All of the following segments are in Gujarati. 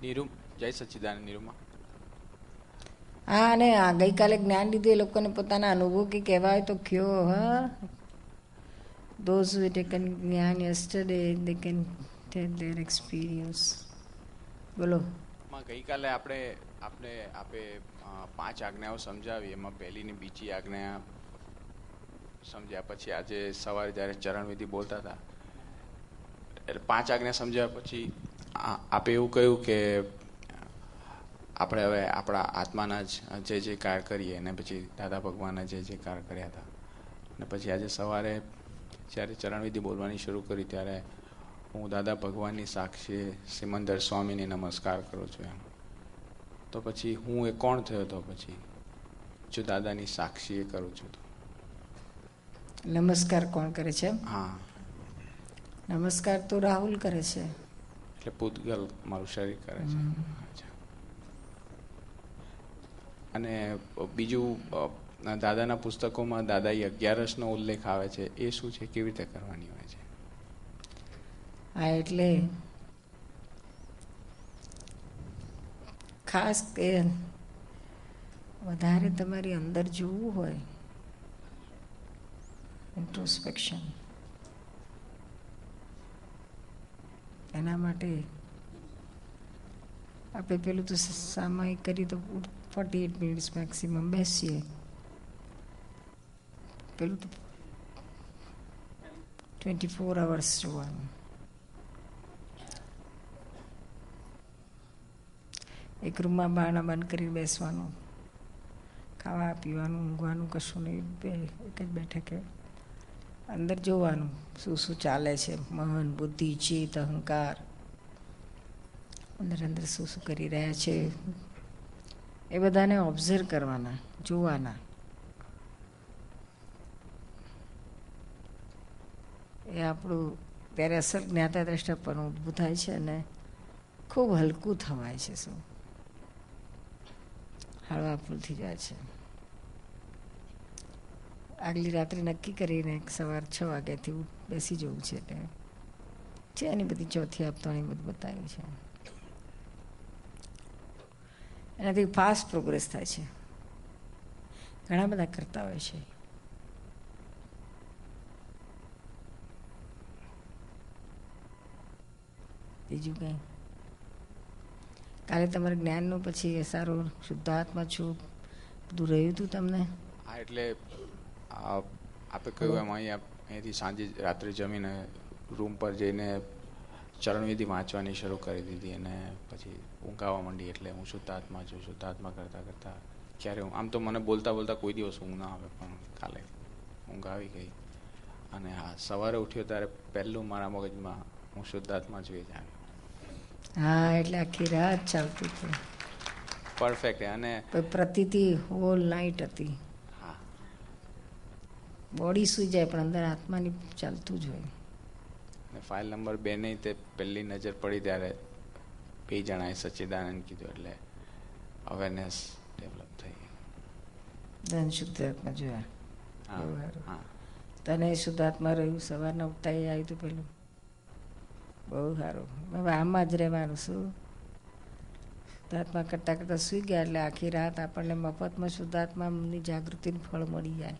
જય સચ્ચિદાનંદ નિરૂમા. હા, અને આ ગઈકાલે જ્ઞાન લીધું એ લોકોને પોતાના અનુભવ કે કહેવા હોય તો કયો. હા, those who taken જ્ઞાન yesterday they can tell their experience. બોલો. ગઈકાલે આપે 5 આજ્ઞાઓ સમજાવી, એમાં પહેલીની બીજી આજ્ઞા સમજ્યા પછી આજે સવારે જ્યારે ચરણવિધિ બોલતા હતા એટલે 5 આજ્ઞા સમજ્યા પછી આપે એવું કહ્યું કે આપણે હવે આપણા આત્માના જ જે કાર્ય કરીએ, અને પછી દાદા ભગવાનના જે કાર્ય કર્યા હતા. અને પછી આજે સવારે જ્યારે ચરણવિધિ બોલવાની શરૂ કરી ત્યારે હું દાદા ભગવાનની સાક્ષી સિમંદર સ્વામીને નમસ્કાર કરું છું એમ. તો પછી હું એ કોણ થયો? તો પછી જો દાદાની સાક્ષી એ કરું છું તો નમસ્કાર કોણ કરે છે? હા, નમસ્કાર તો રાહુલ કરે છે. એટલે પૂતગલ મારું શરીર કરે છે. અને બીજું, દાદાના પુસ્તકોમાં દાદાએ 11નો ઉલ્લેખ આવે છે. એ શું છે? કેવી રીતે કરવાની હોય છે? હા, એટલે ખાસ કે વધારે તમારી અંદર જોવું હોય, ઇન્ટ્રોસ્પેક્શન, એના માટે આપણે પેલું તો સામાયિક કરી તો 48 મિનિટ્સ મેક્સિમમ બેસીએ. પેલું તો 24 hours જોવાનું. એક રૂમમાં બારણા બંધ કરીને બેસવાનું, ખાવા પીવાનું, ઊંઘવાનું કશું નહીં. એક જ બેઠકે અંદર જોવાનું શું શું ચાલે છે. મન, બુદ્ધિ, ચિત્ત, અહંકાર અંદર અંદર શું શું કરી રહ્યા છે એ બધાને ઓબ્ઝર્વ કરવાના, જોવાના. એ આપણું ત્યારે અસલ જ્ઞાતા દ્રષ્ટા પણ ઊભું થાય છે અને ખૂબ હલકું થવાય છે. શું હળવા ફૂલ થઈ જાય છે. આગલી રાત્રે નક્કી કરીને સવાર 6 વાગ્યાથી બેસી જવું છે. એટલે છે એની બધી ચોથી આપતાની બધું બતાવ્યું છે. એનાથી ફાસ્ટ પ્રોગ્રેસ થાય છે. ઘણા બધા કરતા હોય છે. બીજું કંઈ? કાલે તમારે જ્ઞાનનું પછી સારું શુદ્ધાત્મા છું બધું રહ્યું હતું તમને? હા, એટલે આપે કહ્યું એમ અહીંયાથી સાંજે રાત્રે જમીને રૂમ પર જઈને ચરણવિધિ વાંચવાની શરૂ કરી દીધી અને પછી ઊંઘ આવવા માંડી. એટલે હું શુદ્ધાત્મા છું, શુદ્ધાત્મા કરતાં કરતાં ક્યારે આમ તો મને બોલતા બોલતા કોઈ દિવસ ઊંઘ ના આવે, પણ કાલે ઊંઘ આવી ગઈ. અને હા, સવારે ઉઠ્યો ત્યારે પહેલું મારા મગજમાં હું શુદ્ધાત્મા છું એ જાણ્યું. હા, એટલે આખી રાત ચાલતી હતી. પરફેક્ટ. અને પ્રતિતિ હોલ નાઇટ હતી. હા, બોડી સુઈ જાય પણ અંદર આત્માની ચાલતું જ હોય. અને ફાઇલ નંબર 2 નહીં તે પહેલી નજર પડી ત્યારે 2 જણાએ સચ્ચિદાનંદ કીધું એટલે અવેરનેસ ડેવલપ થઈ. ધન શુદ્ધાત્મા જોયા. હા, તને શુદ્ધાત્મા રહ્યું. સવારના ઉઠતા એ આવ્યું હતું પેલું. બહુ સારું. હવે આમાં જ રહેવાનું. શું શુદ્ધાત્મા કરતાં કરતાં સૂઈ ગયા એટલે આખી રાત આપણને મફતમાં શુદ્ધાત્માની જાગૃતિનું ફળ મળી જાય.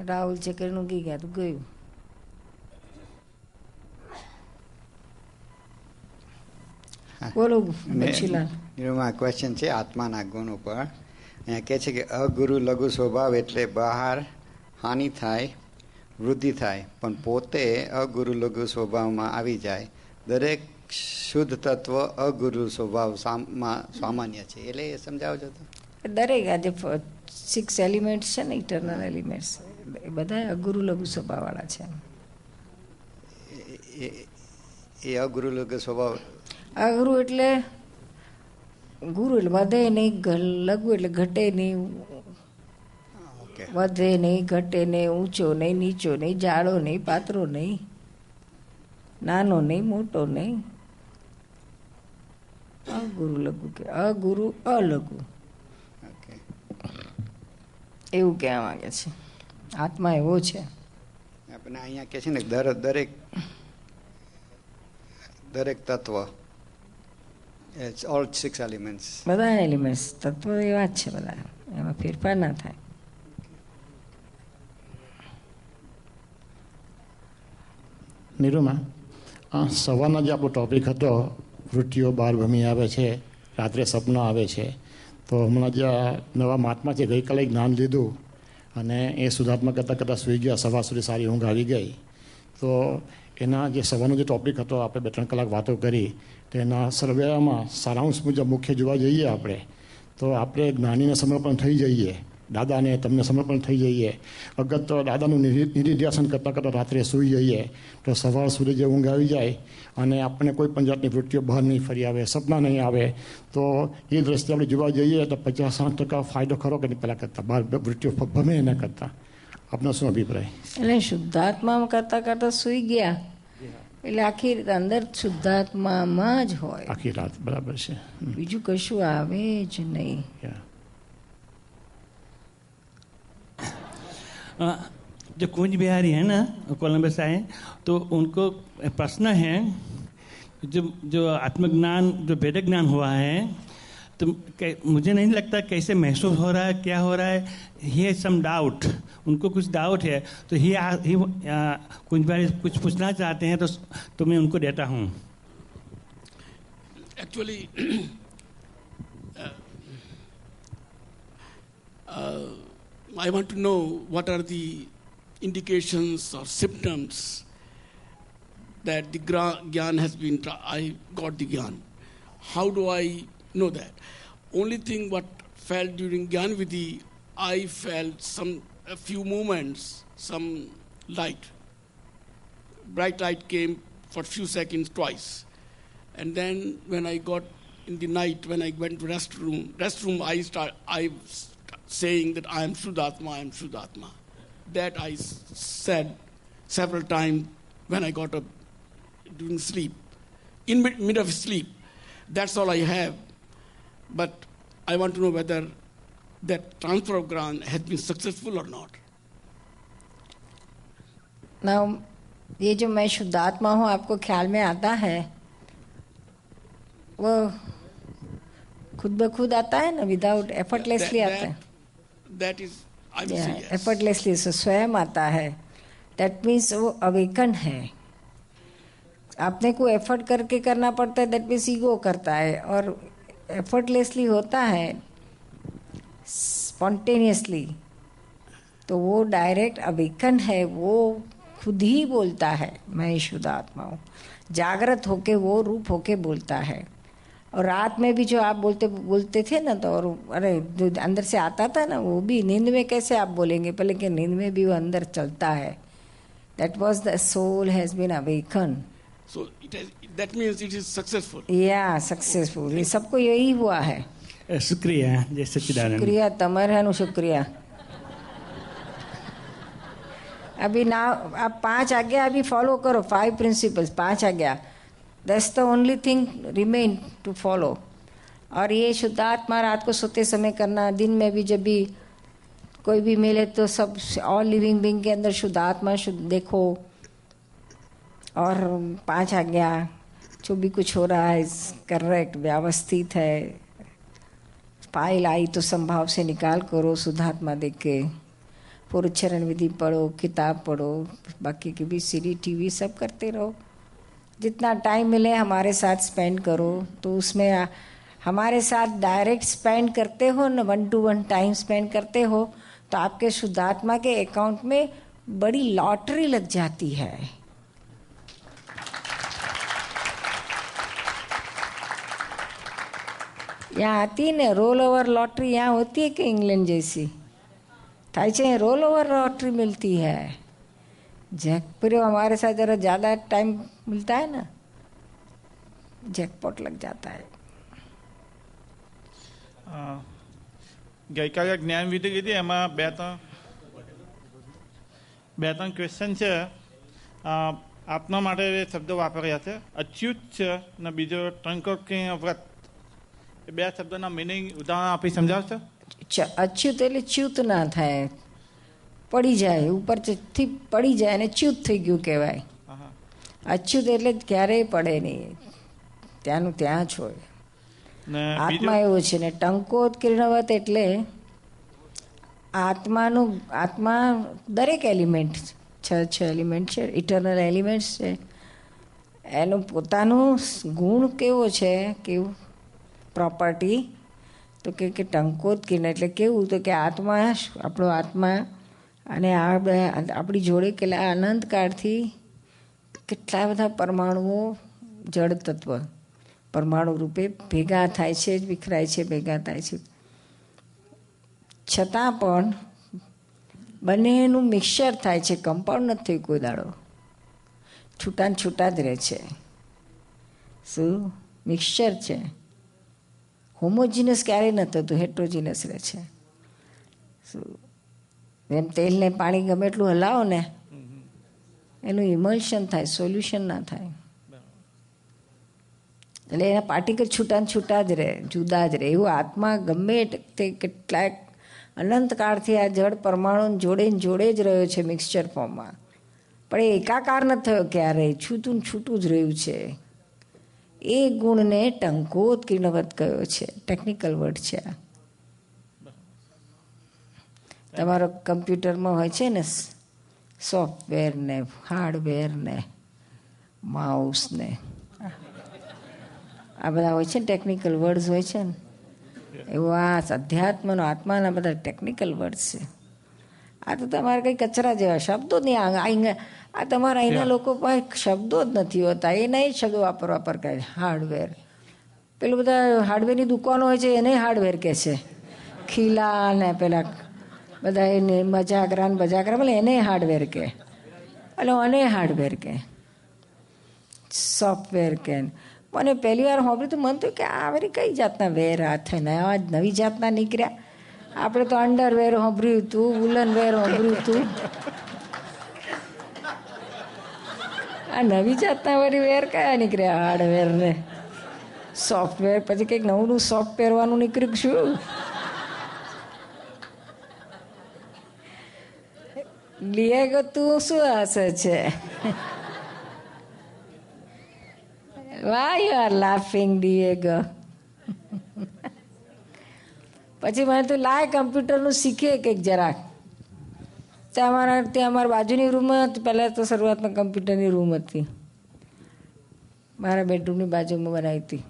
રાહુલ છે કરીને ઊંઘી ગયા તું ગયું. બોલો બચીલાલ. ક્વેશ્ચન છે આત્માના ગુણ ઉપર. અહીંયા કહે છે કે અગુરુ લઘુ સ્વભાવ એટલે બહાર હાનિ થાય, વૃદ્ધિ થાય, પણ પોતે અગુરુ લઘુ સ્વભાવમાં આવી જાય. દરેક શુદ્ધ તત્વ અગુરુ સ્વભાવ સામાન્ય છે. એટલે એ સમજાવજો તો. દરેક આજે 6 એલિમેન્ટ્સ છે ને, ઇટરનલ એલિમેન્ટ્સ, એ બધા અગુરુ લઘુ સ્વભાવવાળા છે. એ અગુરુ લઘુ સ્વભાવ. અગુરુ એટલે ગુરુ એટલે વધે નહીં, લઘુ એટલે ઘટે નહીં, વધે નહીં, ઘટે નહીં, ઊંચો નહીં, નીચો નહીં, જાડો નહીં, પાતળો નહીં, નાનો નહીં, મોટો નહીં. અગુરુ લઘુ કે અગુરુ અલઘુ એવું કહેવા માંગે છે. આત્મા એવો છે. આપણે અહીંયા કહે છે ને દરેક તત્વ It's all 6 elements. બધા એલિમેન્ટ્સ તત્વો એવા જ છે બધા, એમાં ફેરફાર ના થાય. નિરૂમા, સવારનો જે આપણો ટૉપિક હતો, વૃત્તિઓ બહાર ભમી આવે છે, રાત્રે સપના આવે છે, તો હમણાં જે નવા મહાત્મા છે ગઈકાલે જ્ઞાન લીધું અને એ સુધાર્થમાં કરતાં કરતાં સૂઈ ગયા, સવાર સુધી સારી ઊંઘ આવી ગઈ. તો એના જે સવારનો જે ટૉપિક હતો, આપણે 2-3 કલાક વાતો કરી, તો એના સર્વેમાં સારાંશ મુજબ મુખ્ય જોવા જઈએ આપણે, તો આપણે જ્ઞાનીને સમર્પણ થઈ જઈએ, દાદાને તમને સમર્પણ થઈ જઈએ. અગર તો દાદાનું નિધિધ્યાસન કરતાં કરતાં રાત્રે સૂઈ જઈએ તો સવાર સુધી જે ઊંઘ આવી જાય અને આપણને કોઈ પણ જાતની વૃત્તિઓ બહાર નહીં ફરી આવે, સપના નહીં આવે, તો એ દ્રષ્ટિએ આપણે જોવા જઈએ તો 50-60% ફાયદો ખરો કે નહીં પહેલાં કરતાં, બહાર વૃત્તિઓ ભમે એના કરતાં. આપનો શું અભિપ્રાય? એટલે શુદ્ધાત્મા કરતાં કરતાં સૂઈ ગયા એટલે આખી અંદર શુદ્ધાત્મામાં જ હોય, આખી રાત. બરાબર છે. બીજું કશું આવે જ નહીં. जो कुंज बिहारी है ना, कोलंबस से आए, तो उनको प्रश्न है जो आत्मज्ञान, जो वेद ज्ञान हुआ है, तो मुझे नहीं लगता कैसे महसूस हो रहा है, क्या हो रहा है. ही हैज सम डाउट, उनको कुछ डाउट है, तो ही कुंज बिहारी कुछ पूछना चाहते हैं, तो मैं उनको देता हूँ. Actually I want to know what are the indications or symptoms that the Gyan has been, I got the Gyan. How do I know that? Only thing what felt during Gyan Vidhi, I felt a few moments, some light. Bright light came for a few seconds twice. And then when I got in the night, when I went to restroom, I saying that I am Shuddhatma, I am Shuddhatma. That I said several times when I got up during sleep, in mid of sleep. That's all I have. But I want to know whether that transfer of Gyan has been successful or not. Now, ये जो मैं शुद्धात्मा हूँ आपको ख्याल में आता है, वो खुद ब खुद आता है ना, विदाउट एफर्टलेसली आता है. That is, I will say yes. Effortlessly स्वयं आता है. दैट मीन्स वो अवेकन है. आपने को एफर्ट करके करना पड़ता है, दैट मीन्स ईगो करता है. और एफर्टलेसली होता है, स्पॉन्टेनियसली, तो वो डायरेक्ट अवेकन है. वो खुद ही बोलता है मैं शुद्धात्मा हूँ. जागृत होके वो रूप होके बोलता है. और रात में भी जो आप बोलते थे ना, तो और अरे जो अंदर से आता था ना, वो भी नींद में कैसे आप बोलेंगे, पहले कि नींद में भी वो अंदर चलता है. That was the soul has been awaken. So that means it is successful. या सक्सेसफुल. ये सबको यही हुआ है. शुक्रिया जय सच्चिदानंद. शुक्रिया तमरहनु शुक्रिया. अभी ना आप 5 आज्ञा अभी फॉलो करो, 5 प्रिंसिपल्स, 5 आज्ञा. That's the only thing remain to follow. और ये शुद्धात्मा रात को सोते समय करना, दिन में भी जब भी कोई भी मिले तो सब ऑल लिविंग बीइंग के अंदर शुद्धात्मा शुद्ध देखो. और 5 आज्ञा जो भी कुछ हो रहा है करेक्ट, व्यवस्थित है. पायल आई तो संभाव से निकाल करो, शुद्धात्मा देख के. पुरुचरण विधि पढ़ो, किताब पढ़ो, बाकी की भी सीडी टीवी सब करते रहो. जितना टाइम मिले हमारे साथ स्पेंड करो. तो उसमें हमारे साथ डायरेक्ट स्पेंड करते हो न, 1-to-1 टाइम स्पेंड करते हो, तो आपके शुद्धात्मा के अकाउंट में बड़ी लॉटरी लग जाती है. यहाँ आती है ना रोल ओवर लॉटरी, यहाँ होती है कि इंग्लैंड जैसी थाई चाहिए रोल ओवर लॉटरी मिलती है. जैकपॉट हमारे साथ जरा ज़्यादा टाइम मिलता है ना, जैकपॉट लग जाता है. ગઈકાલે જ્ઞાન વિધિ કીધી, એમાં બે ત્રણ ક્વેશ્ચન છે. આત્મા માટે શબ્દો વાપર્યા છે, અચ્યુત છે અને બીજો ત્રંકોકી વ્રત. એ 2 શબ્દોના મિનિંગ ઉદાહરણ આપી સમજાવશો? અચ્યુત એટલે ચ્યુત ના થાય, પડી જાય ઉપરથી પડી જાય અને ચ્યુત થઈ ગયું કહેવાય. અચ્યુત એટલે ક્યારેય પડે નહીં, ત્યાંનું ત્યાં જ હોય. ને આત્મા એવો છે ને ટંકોત્કીર્ણવત એટલે આત્મા દરેક એલિમેન્ટ છ એલિમેન્ટ છે, ઇટરનલ એલિમેન્ટ્સ છે. એનું પોતાનું ગુણ કેવો છે, કેવું પ્રોપર્ટી તો કે ટંકોત્કીર્ણ એટલે કેવું તો કે આત્મા, આપણો આત્મા અને આપણી જોડે કેટલા અનંતકાળથી કેટલા બધા પરમાણુઓ જળ તત્વ પરમાણુ રૂપે ભેગા થાય છે, વિખરાય છે, ભેગા થાય છે, છતાં પણ બંનેનું મિક્સચર થાય છે, કમ્પાઉન્ડ નથી થયું કોઈ દાડો, છૂટા ને છૂટા જ રહે છે. શું મિક્સચર છે, હોમોજીનસ ક્યારેય ન થતું, હેટ્રોજીનસ રહે છે. શું એમ તેલને પાણી ગમે એટલું હલાવો ને એનું ઇમલ્શન થાય, સોલ્યુશન ના થાય. એટલે એના પાર્ટિકલ છૂટા ને છૂટા જ રહે, જુદા જ રહે. એવું આત્મા ગમે તે કેટલાક અનંતકાળથી આ જળ પરમાણુ જોડે જ રહ્યો છે મિક્સચર ફોર્મમાં, પણ એ એકાકાર ન થયો ક્યારેય, છૂટું છૂટું જ રહ્યું છે. એ ગુણને ટંકોત્કીર્ણવત કયો છે, ટેકનિકલ વર્ડ છે. તમારો કમ્પ્યુટરમાં હોય છે ને સોફ્ટવેર ને હાર્ડવેર ને માઉસ ને આ બધા હોય છે ને ટેકનિકલ વર્ડ્સ હોય છે ને, એવું આ અધ્યાત્મનો આત્માના બધા ટેકનિકલ વર્ડ્સ છે. આ તો તમારે કંઈ કચરા જેવા શબ્દો જ નહીં. આ તમારા અહીંના લોકો પાસે શબ્દો જ નથી હોતા, એના જ શબ્દો વાપર કરે. હાર્ડવેર, પેલું બધા હાર્ડવેરની દુકાનો હોય છે એને હાર્ડવેર કહે છે, ખીલા ને પેલા બધા એને મજાગરા ને બજાગરા બોલે એને હાર્ડવેર કહે, એટલે અને હાર્ડવેર કહે, સોફ્ટવેર કહે. મને પહેલી વાર સાંભળ્યું તો મને તો કે આ વળી કઈ જાતના વેર આ થઈને આ નવી જાતના નીકળ્યા. આપણે તો અંડરવેર સાંભળ્યું હતું, વુલન વેર સાંભળ્યું હતું, આ નવી જાતના વળી વેર કયા નીકળ્યા, હાર્ડવેર ને સોફ્ટવેર. પછી કંઈક નવું સોફ્ટ પહેરવાનું નીકળ્યું શું? લિયેગો તું શું હશે છે? Why you are laughing, Diego? પછી મને તો લાય કમ્પ્યુટરનું શીખે કંઈક જરાક. ત્યાં અમારા બાજુની રૂમમાં પહેલાં તો શરૂઆતમાં કમ્પ્યુટરની રૂમ હતી, મારા બેડરૂમની બાજુમાં બનાવી હતી.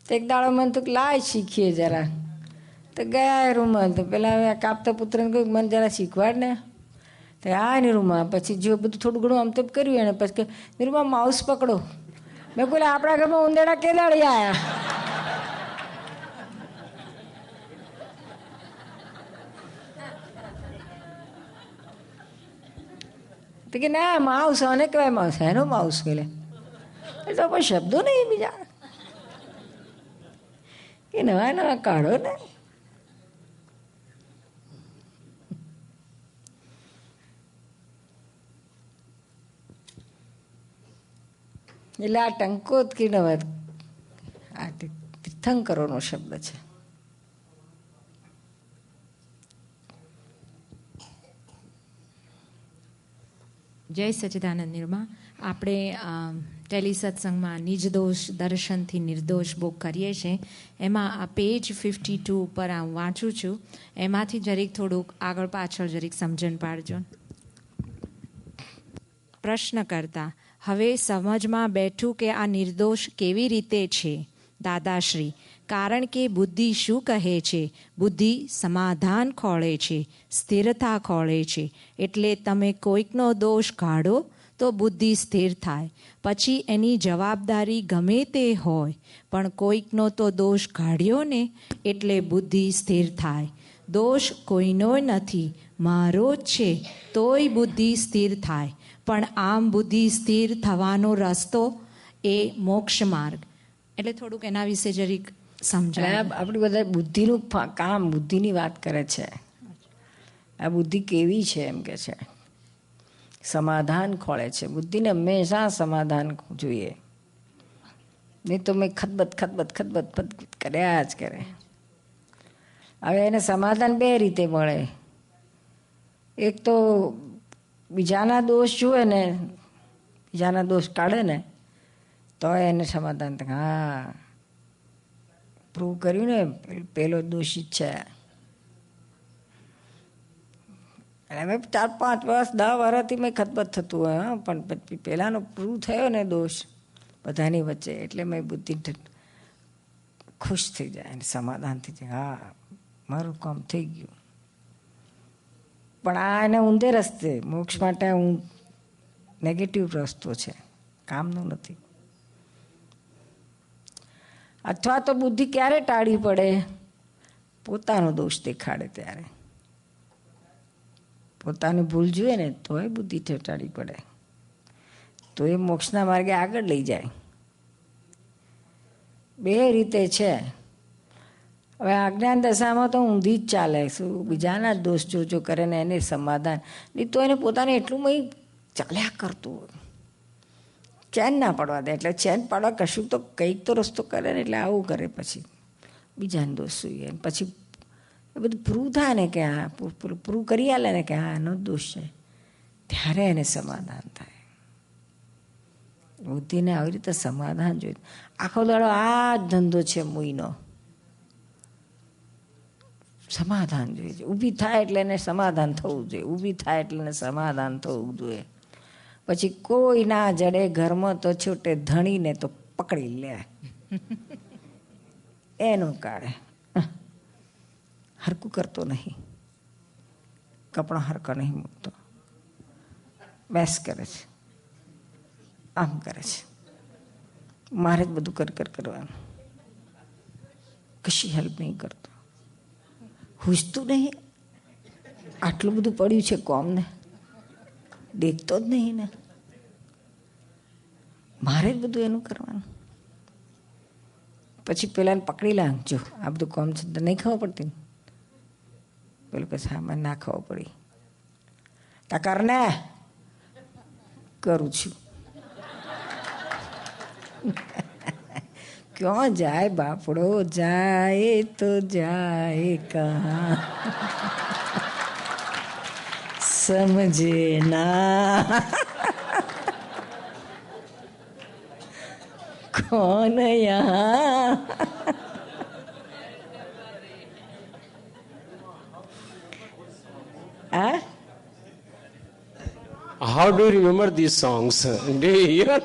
તો એક દાડો મને તો લાય શીખીએ જરા. તો ગયા રૂમમાં તો પેલા કાપતા પુત્રને કહ્યું મને જરા શીખવાડ ને. તો આ એની રૂમમાં પછી જો બધું થોડું ઘણું આમ તો કર્યું એને. પછી રૂમમાં માઉસ પકડો. મેં બોલે આપણા ઘરમાં ઉંદેડા કેદાડી આવ્યા. તો કે ના માઉસ આને કહેવાય, માઉસ એનો માઉસ બોલે. એ તો કોઈ શબ્દો નહીં બીજા કે નવા નવા કાઢો ને. એટલે આ ટંકોત્કીર્ણવત આ તીર્થંકરોનો શબ્દ છે. જય સચ્ચિદાનંદ નિર્મા. આપણે ટેલી સત્સંગમાં નિજદોષ દર્શનથી નિર્દોષ બુક કરીએ છીએ, એમાં આ પેજ 52 ઉપર હું વાંચું છું, એમાંથી જરીક થોડુંક આગળ પાછળ જરીક સમજણ પાડજો. પ્રશ્ન કરતા હવે સમજમાં બેઠું કે આ નિર્દોષ કેવી રીતે છે દાદાશ્રી, કારણ કે બુદ્ધિ શું કહે છે? બુદ્ધિ સમાધાન ખોળે છે, સ્થિરતા ખોળે છે. એટલે તમે કોઈકનો દોષ કાઢો તો બુદ્ધિ સ્થિર થાય, પછી એની જવાબદારી ગમે તે હોય, પણ કોઈકનો તો દોષ કાઢ્યો ને એટલે બુદ્ધિ સ્થિર થાય. દોષ કોઈનો નથી, મારો જ છે, તોય બુદ્ધિ સ્થિર થાય. પણ આમ બુદ્ધિ સ્થિર થવાનો રસ્તો એ મોક્ષ માર્ગ. એટલે થોડુંક એના વિશે જરીક સમજાય. આપણી બધા બુદ્ધિનું કામ, બુદ્ધિની વાત કરે છે. આ બુદ્ધિ કેવી છે એમ કે છે, સમાધાન ખોળે છે. બુદ્ધિને હંમેશા સમાધાન જોઈએ, નહીં તો મેં ખતબત કર્યા જ કરે. હવે એને સમાધાન બે રીતે મળે. એક તો બીજાના દોષ જુએ ને, બીજાના દોષ કાઢે ને તો એને સમાધાન થાય. હા પ્રૂવ કર્યું ને પેલો દોષિત છે. હવે 4-5 વર્ષ 10 વર્ષથી મેં ખતબત થતું હોય, હા, પણ પછી પહેલાંનો પ્રૂવ થયો ને દોષ બધાની વચ્ચે, એટલે મેં બુદ્ધિ ખુશ થઈ જાય અને સમાધાન થઈ જાય, હા મારું કામ થઈ ગયું. પણ આ એને ઊંધે રસ્તે મોક્ષ માટે હું નેગેટિવ રસ્તો છે, કામનું નથી. અથવા તો બુદ્ધિ ક્યારે ટાળી પડે? પોતાનો દોષ દેખાડે ત્યારે. પોતાની ભૂલ જોઈએ ને તો એ બુદ્ધિ ટાળી પડે, તો એ મોક્ષના માર્ગે આગળ લઈ જાય. બે રીતે છે. હવે અજ્ઞાન દશામાં તો ઊંધી જ ચાલે, શું બીજાના જ દોષ જોજો કરે ને એને સમાધાન નહીં, તો એને પોતાને એટલું ચાલ્યા કરતું હોય, ચેન ના પડવા દે. એટલે ચેન પાડવા કશું તો કંઈક તો રસ્તો કરે ને, એટલે આવું કરે, પછી બીજાને દોષ જોઈએ. પછી એ બધું પ્રૂવ થાય ને કે હા, પ્રૂવ કરી આલે ને કે હા એનો દોષ છે, ત્યારે એને સમાધાન થાય. બુદ્ધિને આવી રીતે સમાધાન જોઈએ. આખો દાડો આ જ ધંધો છે મુઈનો, સમાધાન જોઈએ. ઊભી થાય એટલે એને સમાધાન થવું જોઈએ, ઊભી થાય એટલે એને સમાધાન થવું જોઈએ. પછી કોઈ ના જડે ઘરમાં તો છૂટે, ધણીને તો પકડી લે, એનું કાઢે. હરકું કરતો નહીં, કપડાં હરકા નહીં મૂકતો, બેસ કરે છે, આમ કરે છે, મારે જ બધું કરવાનું, કશી હેલ્પ નહીં કરતો, હુજતું નહીં. આટલું બધું પડ્યું છે કોમને, દેખતો જ નહીં ને, મારે જ બધું એનું કરવાનું. પછી પેલાને પકડી લાગજો, આ બધું કોમ છે તો નહીં ખબર પડતી. પેલું કે હા મને ના ખબર પડી, ટકર ને કરું છું. ક્યાં જાય બાપડો, જાય તો જાય કહા, સમજે ના कौन यहाँ. How do you remember these songs? Do you hear?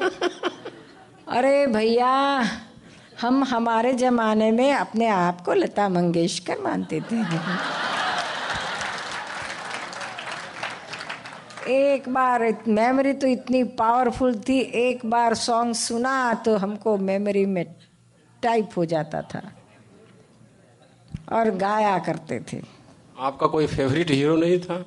अरे भैया, हम हमारे जमाने में अपने आप को लता मंगेशकर मानते थे. एक बार मेमोरी तो इतनी पावरफुल थी, एक बार सॉन्ग सुना तो हमको मेमोरी में टाइप हो जाता था और गाया करते थे. आपका कोई फेवरेट हीरो नहीं था?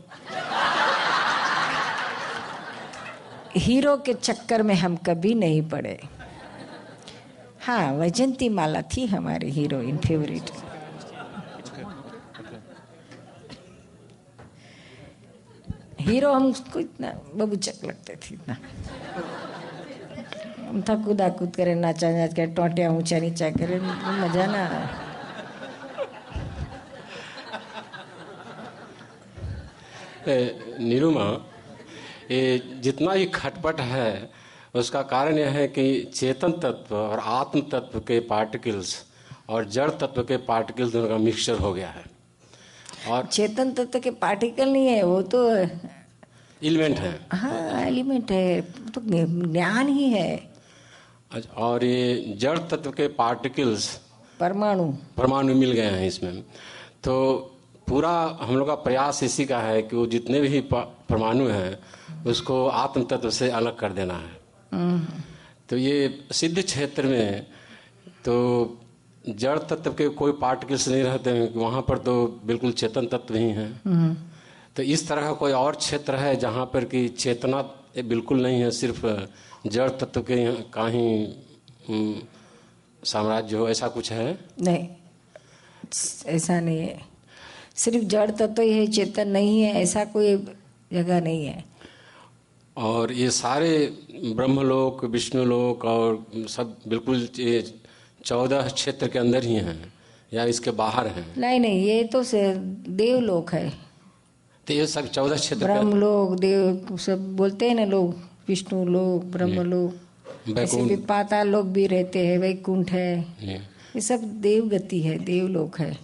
हीरो के चक्कर में हम कभी नहीं पड़े. हाँ, वैजंती माला थी हमारी हीरोइन फेवरेट. हीरो हमको इतना बबूचक लगते थे, इतना हम था कूदा कूद करे, नाचा नाच करे, टोटिया ऊंचा नीचा करे, मजा ना आया. निरुमा, ये जितना ही खटपट है उसका कारण यह है कि चेतन तत्व और आत्म तत्व के पार्टिकल्स और जड़ तत्व के पार्टिकल्स दोनों का मिक्सचर हो गया है. और चेतन तत्व के पार्टिकल नहीं है, वो तो एलिमेंट है. हाँ, एलिमेंट है, तो ज्ञान ही है. और ये जड़ तत्व के पार्टिकल्स परमाणु मिल गए हैं इसमें. तो पूरा हम लोग का प्रयास इसी का है कि वो जितने भी परमाणु हैं उसको आत्म तत्व से अलग कर देना है. तो ये सिद्ध क्षेत्र में तो जड़ तत्व के कोई पार्टिकल्स नहीं रहते हैं, वहाँ पर तो बिल्कुल चेतन तत्व ही हैं. तो इस तरह का कोई और क्षेत्र है जहाँ पर कि चेतना बिल्कुल नहीं है, सिर्फ जड़ तत्व के का ही साम्राज्य हो, ऐसा कुछ है? नहीं, ऐसा नहीं है. सिर्फ जड़ तत्व ही है, चेतन नहीं है, ऐसा कोई जगह नहीं है. और ये सारे ब्रह्मलोक, विष्णुलोक और सब बिल्कुल 14 क्षेत्र के अंदर ही हैं या इसके बाहर हैं? नहीं नहीं, ये तो देवलोक है. तो ये सब 14 क्षेत्र ब्रह्मलोक, देव सब बोलते हैं ना लोग, विष्णु लोक, ब्रह्मलोक, ऐसे भी पाताल लोक भी रहते हैं, वैकुंठ है, ये सब देव गति है, देवलोक है।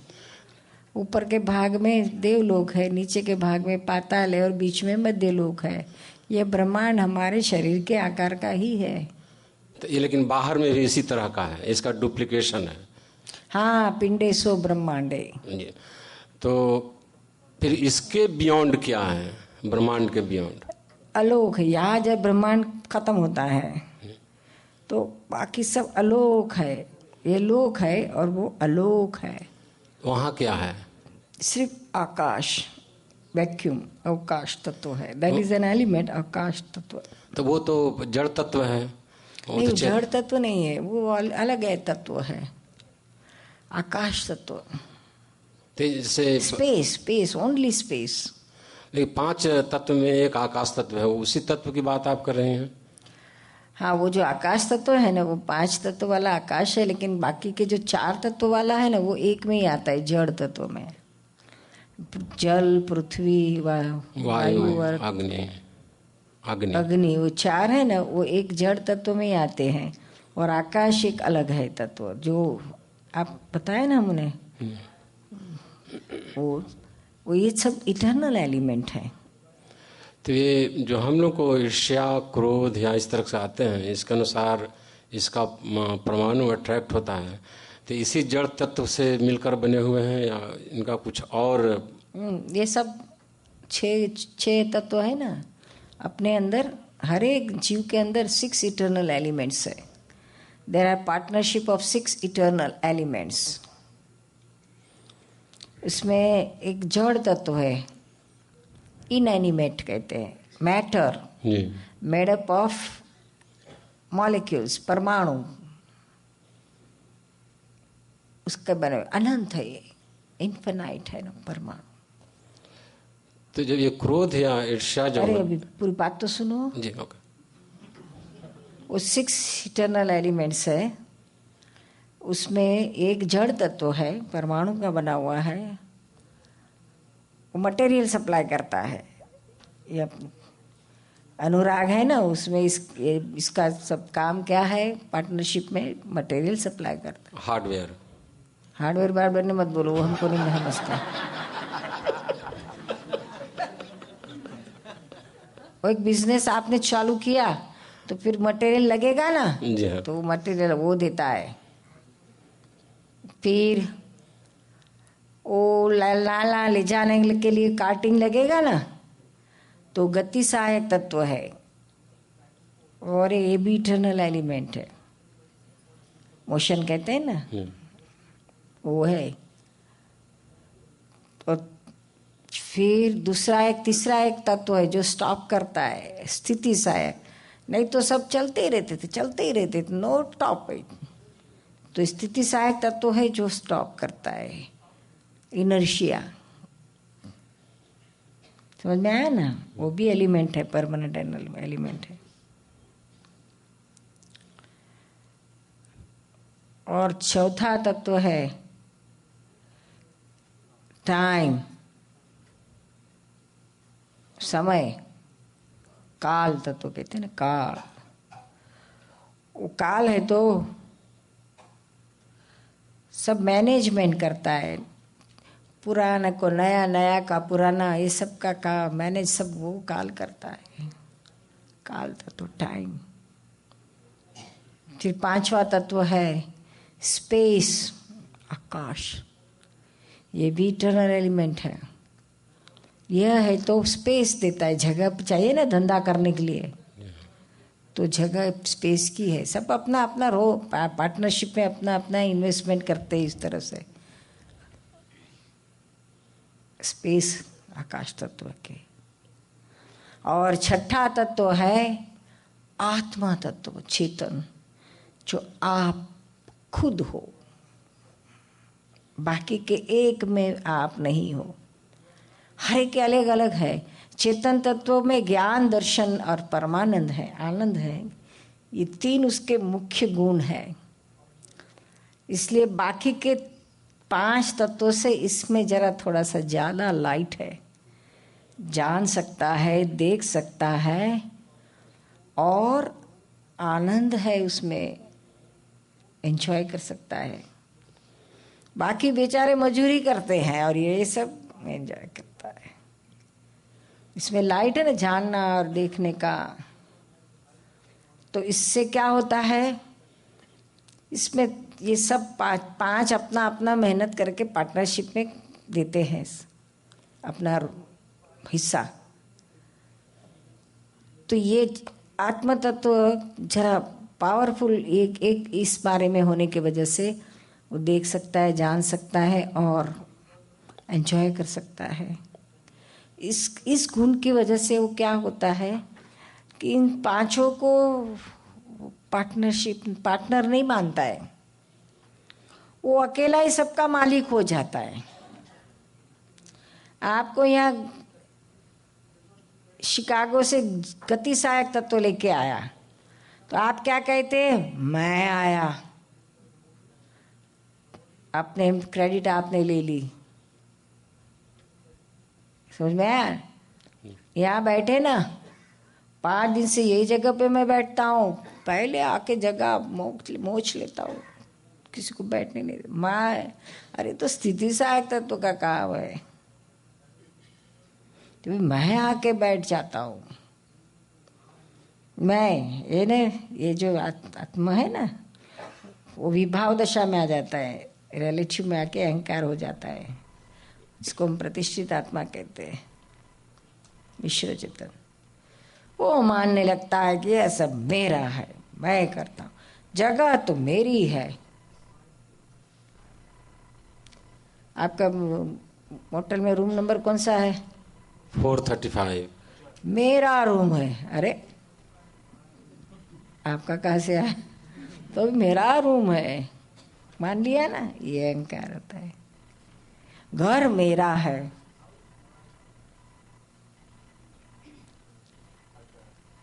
ऊपर के भाग में देवलोक है, नीचे के भाग में पाताल है और बीच में मध्यलोक है। ये ब्रह्मांड हमारे शरीर के आकार का ही है। तो ये लेकिन बाहर में भी इसी तरह का है, इसका डुप्लीकेशन है। हाँ, पिंडे सो ब्रह्मांडे। तो फिर इसके बियॉन्ड क्या है, ब्रह्मांड के बियॉन्ड? अलोक है। यहाँ जब ब्रह्मांड खत्म होता है तो बाकी सब अलोक है। ये लोक है और वो अलोक है। वहाँ क्या है? सिर्फ आकाश, वैक्यूम, अवकाश तत्व है। दैट इज एन एलिमेंट, अवकाश तत्व। तो वो तो जड़ तत्व है। नहीं, तो जड़ तत्व नहीं है, वो अलग है तत्व है, आकाश तत्व। जैसे स्पेस, स्पेस, ओनली स्पेस। लेकिन 5 तत्व में एक आकाश तत्व है, उसी तत्व की बात आप कर रहे हैं? हाँ, वो जो आकाश तत्व है ना, वो 5 तत्व वाला आकाश है, लेकिन बाकी के जो 4 तत्व वाला है ना, वो एक में ही आता है, जड़ तत्व में। जल, पृथ्वी, वायु और अग्नि, वो 4 है ना, वो एक जड़ तत्व में ही आते हैं। और आकाश एक अलग है तत्व, जो आप बताए ना हमने, वो ये सब इटर्नल एलिमेंट है। तो ये जो हम लोग को ईर्ष्या, क्रोध या इस तरह से आते हैं, इसके अनुसार इसका परमाणु अट्रैक्ट होता है, तो इसी जड़ तत्व से मिलकर बने हुए हैं या इनका कुछ और? ये सब 6 तत्व है ना अपने अंदर। हर एक जीव के अंदर 6 इटर्नल एलिमेंट्स है। There are partnership of 6 eternal elements. इसमें एक जड़ तत्व है, इनएनिमेट कहते हैं, matter made up of molecules, परमाणु, उसके बने अनंत है, ये इन्फिनाइट है ना परमाणु। तो जब ये क्रोध या ईर्ष्या जब, अरे अभी पूरी बात तो सुनो जी। ओके। वो 6 इटर्नल एलिमेंट्स है। उसमें एक जड़ तत्व है, परमाणु का बना हुआ है, वो मटेरियल सप्लाई करता है। ये अनुराग है ना, उसमें इसका सब काम क्या है, पार्टनरशिप में मटेरियल सप्लाई करता है। हार्डवेयर बार ने मत बोलो, वो हमको नहीं समझता। वो एक बिजनेस आपने चालू किया तो फिर मटेरियल लगेगा ना, तो मटेरियल वो देता है। फिर वो लाला ले जाने के लिए कार्टिंग लगेगा ना, तो गति सहायक तत्व है। और ये भी इटर्नल एलिमेंट है, मोशन कहते हैं ना, वो है। और फिर दूसरा एक तीसरा एक तत्व है जो स्टॉप करता है, स्थिति सहायक। नहीं तो सब चलते ही रहते थे, नो स्टॉप। तो स्थिति सहायक तत्व है जो स्टॉप करता है, इनर्शिया। समझ में आया ना, वो भी एलिमेंट है, परमानेंट एलिमेंट है। और चौथा तत्व है टाइम, समय, काल तत्व कहते हैं ना, काल। वो काल है तो सब मैनेजमेंट करता है, पुराना को नया, नया का पुराना, ये सब का मैनेज सब वो काल करता है। काल तत्व, टाइम। फिर 5वां तत्व है स्पेस, आकाश। ये भी इटर्नल एलिमेंट है। यह है तो स्पेस देता है, जगह चाहिए ना धंधा करने के लिए, तो जगह स्पेस की है। सब अपना अपना पार्टनरशिप में अपना अपना इन्वेस्टमेंट करते हैं इस तरह से। स्पेस आकाश तत्व के। और 6ठा तत्व है आत्मा तत्व, चेतन, जो आप खुद हो, बाकी के एक में आप नहीं हो। हर एक अलग अलग है। चेतन तत्व में ज्ञान, दर्शन और परमानंद है, आनंद है। ये 3 उसके मुख्य गुण है। इसलिए बाकी के 5 तत्वों से इसमें जरा थोड़ा सा ज़्यादा लाइट है। जान सकता है, देख सकता है और आनंद है, उसमें एंजॉय कर सकता है। बाकी बेचारे मजूरी करते हैं और ये सब एंजॉय करता है। इसमें लाइट है ना, जानना और देखने का। तो इससे क्या होता है, इसमें ये सब पांच अपना अपना मेहनत करके पार्टनरशिप में देते हैं अपना हिस्सा। तो ये आत्म तत्व जरा पावरफुल एक इस बारे में होने की वजह से वो देख सकता है, जान सकता है और एंजॉय कर सकता है। इस गुण की वजह से वो क्या होता है कि इन पांचों को पार्टनर नहीं मानता है, वो अकेला ही सबका मालिक हो जाता है। आपको यहाँ शिकागो से गति सहायक तत्व लेके आया तो आप क्या कहते हैं, मैं आया, अपने क्रेडिट आपने ले ली। समझ में आया? यहाँ बैठे ना, 5 दिन से यही जगह पे मैं बैठता हूँ, पहले आके जगह मोच लेता हूँ, किसी को बैठने नहीं देता। मैं अरे तो स्थिति सहायक तत्व का काम है, तो मैं आके बैठ जाता हूँ। मैं ये जो आत्मा है ना, वो विभाव दशा में आ जाता है, रिलेटिव में आके अहंकार हो जाता है। इसको हम प्रतिष्ठित आत्मा कहते हैं, विश्व चेतन। वो मानने लगता है कि यह सब मेरा है, मैं करता हूँ, जगह तो मेरी है। आपका होटल में रूम नंबर कौन सा है? 435। मेरा रूम है। अरे आपका कहाँ से आया? तो मेरा रूम है, मान लिया ना, ये अहंकार होता है। घर मेरा है,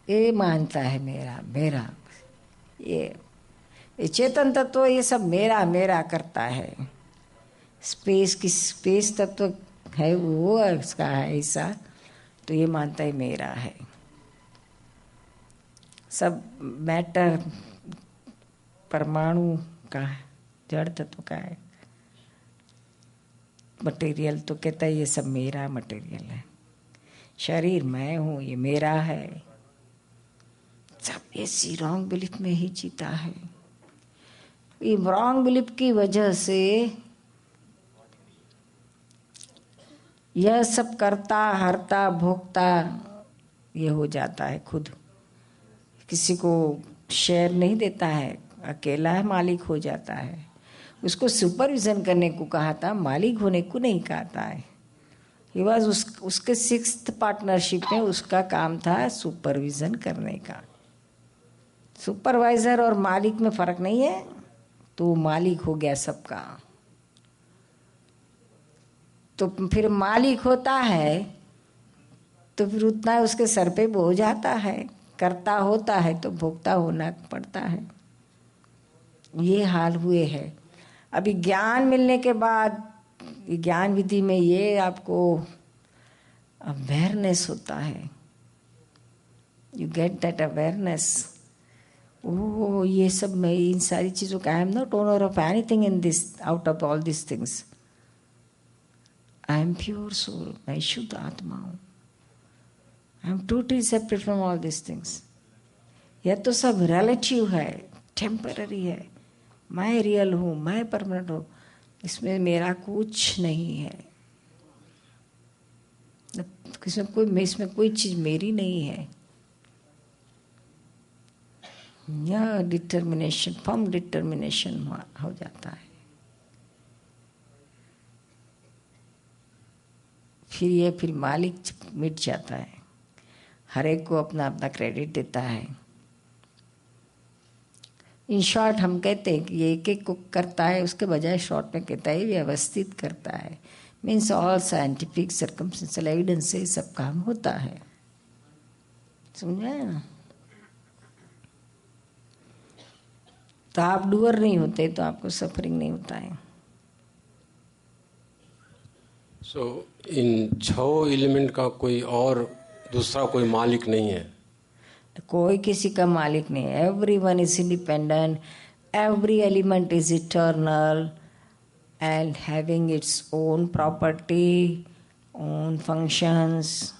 ये मानता है मेरा मेरा। ये चेतन तत्व ये सब मेरा मेरा करता है। स्पेस तत्व है वो इसका है ऐसा, तो ये मानता है मेरा है। सब मैटर परमाणु का है, जड़ तत्व का है। मटेरियल तो कहता है ये सब मेरा मटेरियल है। शरीर मैं हूँ, ये मेरा है। सब ऐसी रॉन्ग बिलीफ में ही जीता है। ये रॉन्ग बिलीफ की वजह से यह सब करता हरता भोगता ये हो जाता है। खुद किसी को शेयर नहीं देता है, अकेला है मालिक हो जाता है। उसको सुपरविजन करने को कहा था, मालिक होने को नहीं कहा था। ही वाज उसके 6th पार्टनरशिप में उसका काम था सुपरविजन करने का। सुपरवाइजर और मालिक में फर्क नहीं है, तो मालिक हो गया सबका। तो फिर मालिक होता है तो फिर उतना उसके सर पे बोझ आता है। करता होता है तो भोगता होना पड़ता है। ये हाल हुए है। अभी ज्ञान मिलने के बाद ज्ञान विधि में ये आपको अवेयरनेस होता है। You get that awareness. ओ ये सब मैं इन सारी चीज़ों का, I am not owner of anything in this, out of all this things. I am pure soul, मैं शुद्ध आत्मा हूँ। I am totally separate from all this things. यह तो सब रिलेटिव है, टेम्पररी है। मैं रियल हूँ, मैं परमानेंट हूँ, इसमें मेरा कुछ नहीं है। इसमें कोई चीज़ मेरी नहीं है। यह डिटर्मिनेशन, फर्म डिटर्मिनेशन हो जाता है। फिर मालिक मिट जाता है। हर एक को अपना अपना क्रेडिट देता है। इन शॉर्ट हम कहते हैं कि ये एक एक को करता है, उसके बजाय शॉर्ट में कहता है व्यवस्थित करता है। Means all scientific circumstantial evidence से सब काम होता है। समझे ना? तो आप डूअर नहीं होते तो आपको सफरिंग नहीं होता है। सो इन 6 एलिमेंट का कोई और दूसरा कोई मालिक नहीं है? कोई किसी का मालिक नहीं है। Everyone is independent, every element is eternal, and having its own property, own functions,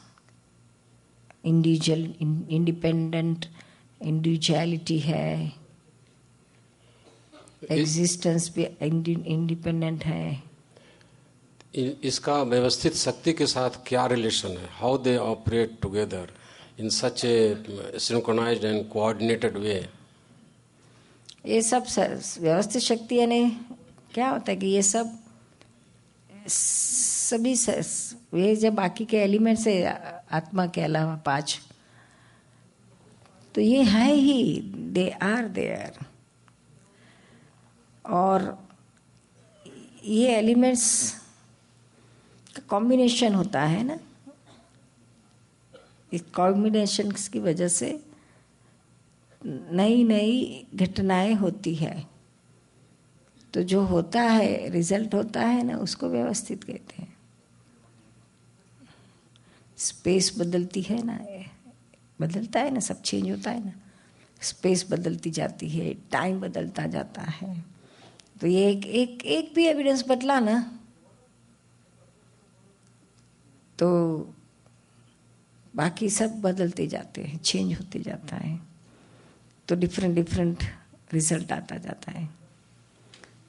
independent individuality है, existence भी independent है. इसका व्यवस्थित शक्ति के साथ क्या रिलेशन है? How they operate together in such a synchronized and coordinated way? ये सब व्यवस्थित शक्ति यानी क्या होता है कि ये सब सभी ये जब बाकी के एलिमेंट से आत्मा के अलावा 5 तो ये है ही, दे आर देयर. और ये एलिमेंट्स का कॉम्बिनेशन होता है ना, इस कॉम्बिनेशन की वजह से नई नई घटनाएं होती है. तो जो होता है, रिजल्ट होता है ना, उसको व्यवस्थित कहते हैं. स्पेस बदलती है ना, बदलता है ना, सब चेंज होता है ना, स्पेस बदलती जाती है, टाइम बदलता जाता है. तो ये एक भी एविडेंस बदला ना तो बाकी सब बदलते जाते हैं, चेंज होते जाता है. तो डिफरेंट रिजल्ट आता जाता है.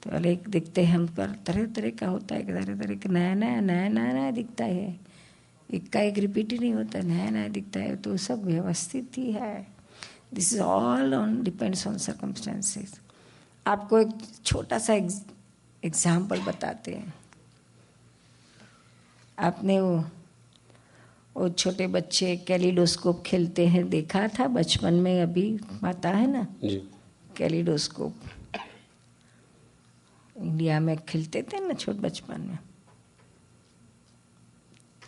तो अलग दिखते हैं हम पर, तरह तरह का होता है, तरह तरह का नया दिखता है. एक का एक रिपीट ही नहीं होता, नया दिखता है. तो सब व्यवस्थित ही है. This is all on depends on circumstances. आपको एक छोटा सा एग्जाम्पल बताते हैं. आपने वो छोटे बच्चे कैलिडोस्कोप खेलते हैं, देखा था बचपन में? अभी आता है ना जी, कैलिडोस्कोप इंडिया में खेलते थे ना छोटे बचपन में.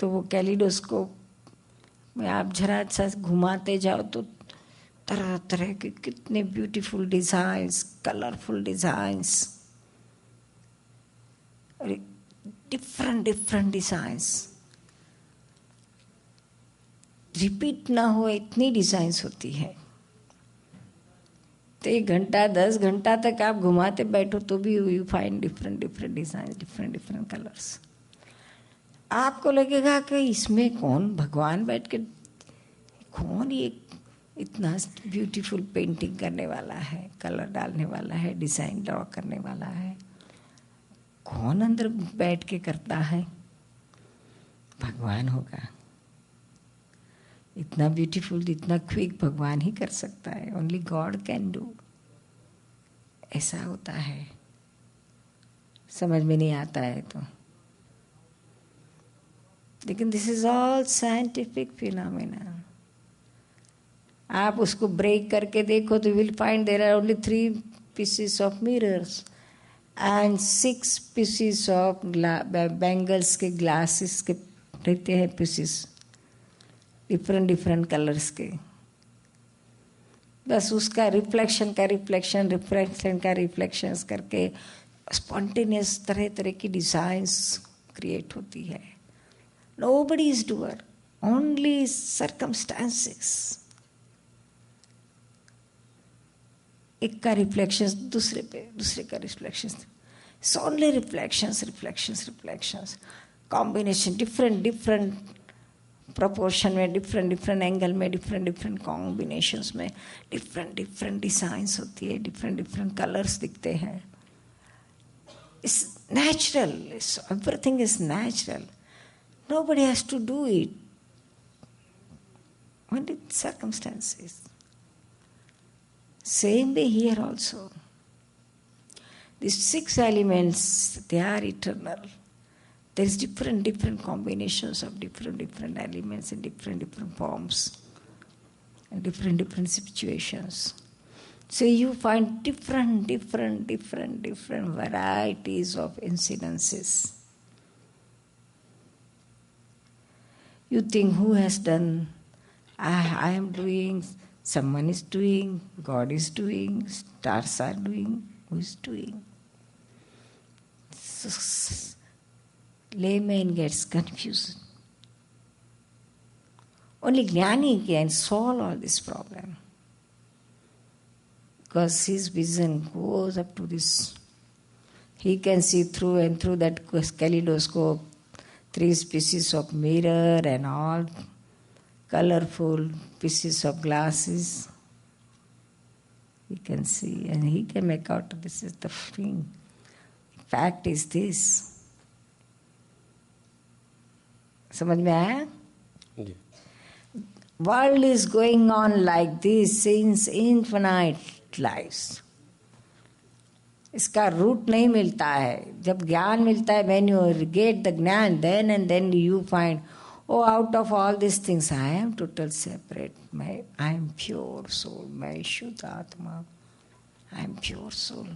तो वो कैलिडोस्कोप में आप जरा सा घुमाते जाओ तो तरह तरह के कितने beautiful designs, colourful designs, different designs, repeat ना हो इतनी डिजाइन्स होती है. तो 1 घंटा 10 घंटा तक आप घुमाते बैठो तो भी you find different design, different colours. आपको लगेगा कि इसमें कौन भगवान बैठ के, कौन ये इतना ब्यूटीफुल पेंटिंग करने वाला है, कलर डालने वाला है, डिजाइन ड्रॉ करने वाला है, कौन अंदर बैठ के करता है? भगवान होगा. इतना ब्यूटीफुल, इतना क्विक भगवान ही कर सकता है. Only God can do. ऐसा होता है. समझ में नहीं आता है तो, लेकिन this is all scientific phenomena. आप उसको ब्रेक करके देखो तो will find there are only 3 pieces of mirrors and 6 pieces of bangles के, ग्लासेस के रहते हैं पीसेस, डिफरेंट कलर्स के. बस उसका रिफ्लेक्शन का रिफ्लेक्शंस करके स्पॉन्टेनियस तरह तरह की डिजाइन्स क्रिएट होती है. Nobody is doer, only circumstances. एक का रिफ्लेक्शंस दूसरे पे, दूसरे का reflections, only reflections, combination different proportion में, डिफरेंट एंगल में, डिफरेंट कॉम्बिनेशंस में डिफरेंट डिजाइंस होती है, डिफरेंट कलर्स दिखते हैं. It's natural, everything is natural. Nobody has to do it. Only circumstances. Same way here also. These 6 elements, they are eternal. There is different combinations of different elements in different forms and different situations. So you find different varieties of incidences. You think who has done? I am doing, someone is doing, God is doing, stars are doing, who is doing? So, layman gets confused. Only Jnani can solve all this problem, because his vision goes up to this He can see through, and through that kaleidoscope, 3 species of mirror and all colorful pieces of glasses. He can see and he can make out this is the thing. Fact is this. समझ में आया? World is going on like this since infinite lives. इसका रूट नहीं मिलता है. जब ज्ञान मिलता है, when you get the ज्ञान, then and then you find, oh, out of all these things, I am total separate. I am pure soul. मैं शुद्ध आत्मा. I am pure soul.